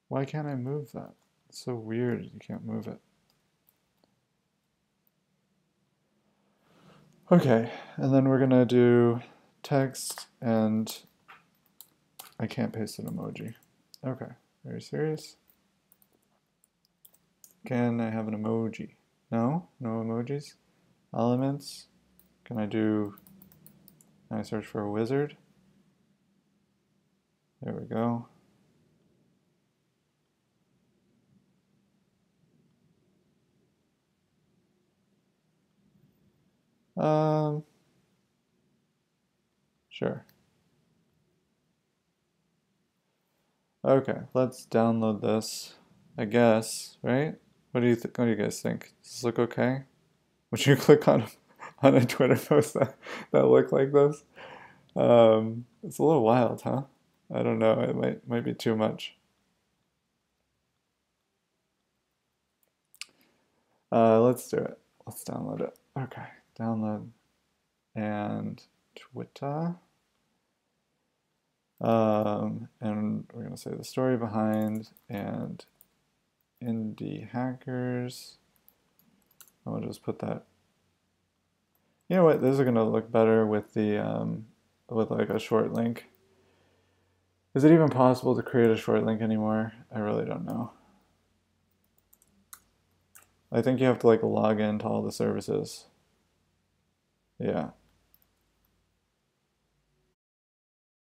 Why can't I move that? It's so weird you can't move it. Okay, and then we're gonna do text, and I can't paste an emoji. Okay, are you serious? Can I have an emoji? No? No emojis? Elements? Can I search for a wizard? There we go. Sure. Okay, let's download this, I guess, right? What do you guys think? Does this look okay? Would you click on a Twitter post that looked like this? It's a little wild, huh? I don't know. It might be too much. Let's do it. Let's download it. Okay, download and Twitter. And we're gonna say the story behind and indie hackers. I'll just put that. You know what? This is gonna look better with the with like a short link. Is it even possible to create a short link anymore? I really don't know. I think you have to like log into all the services. Yeah,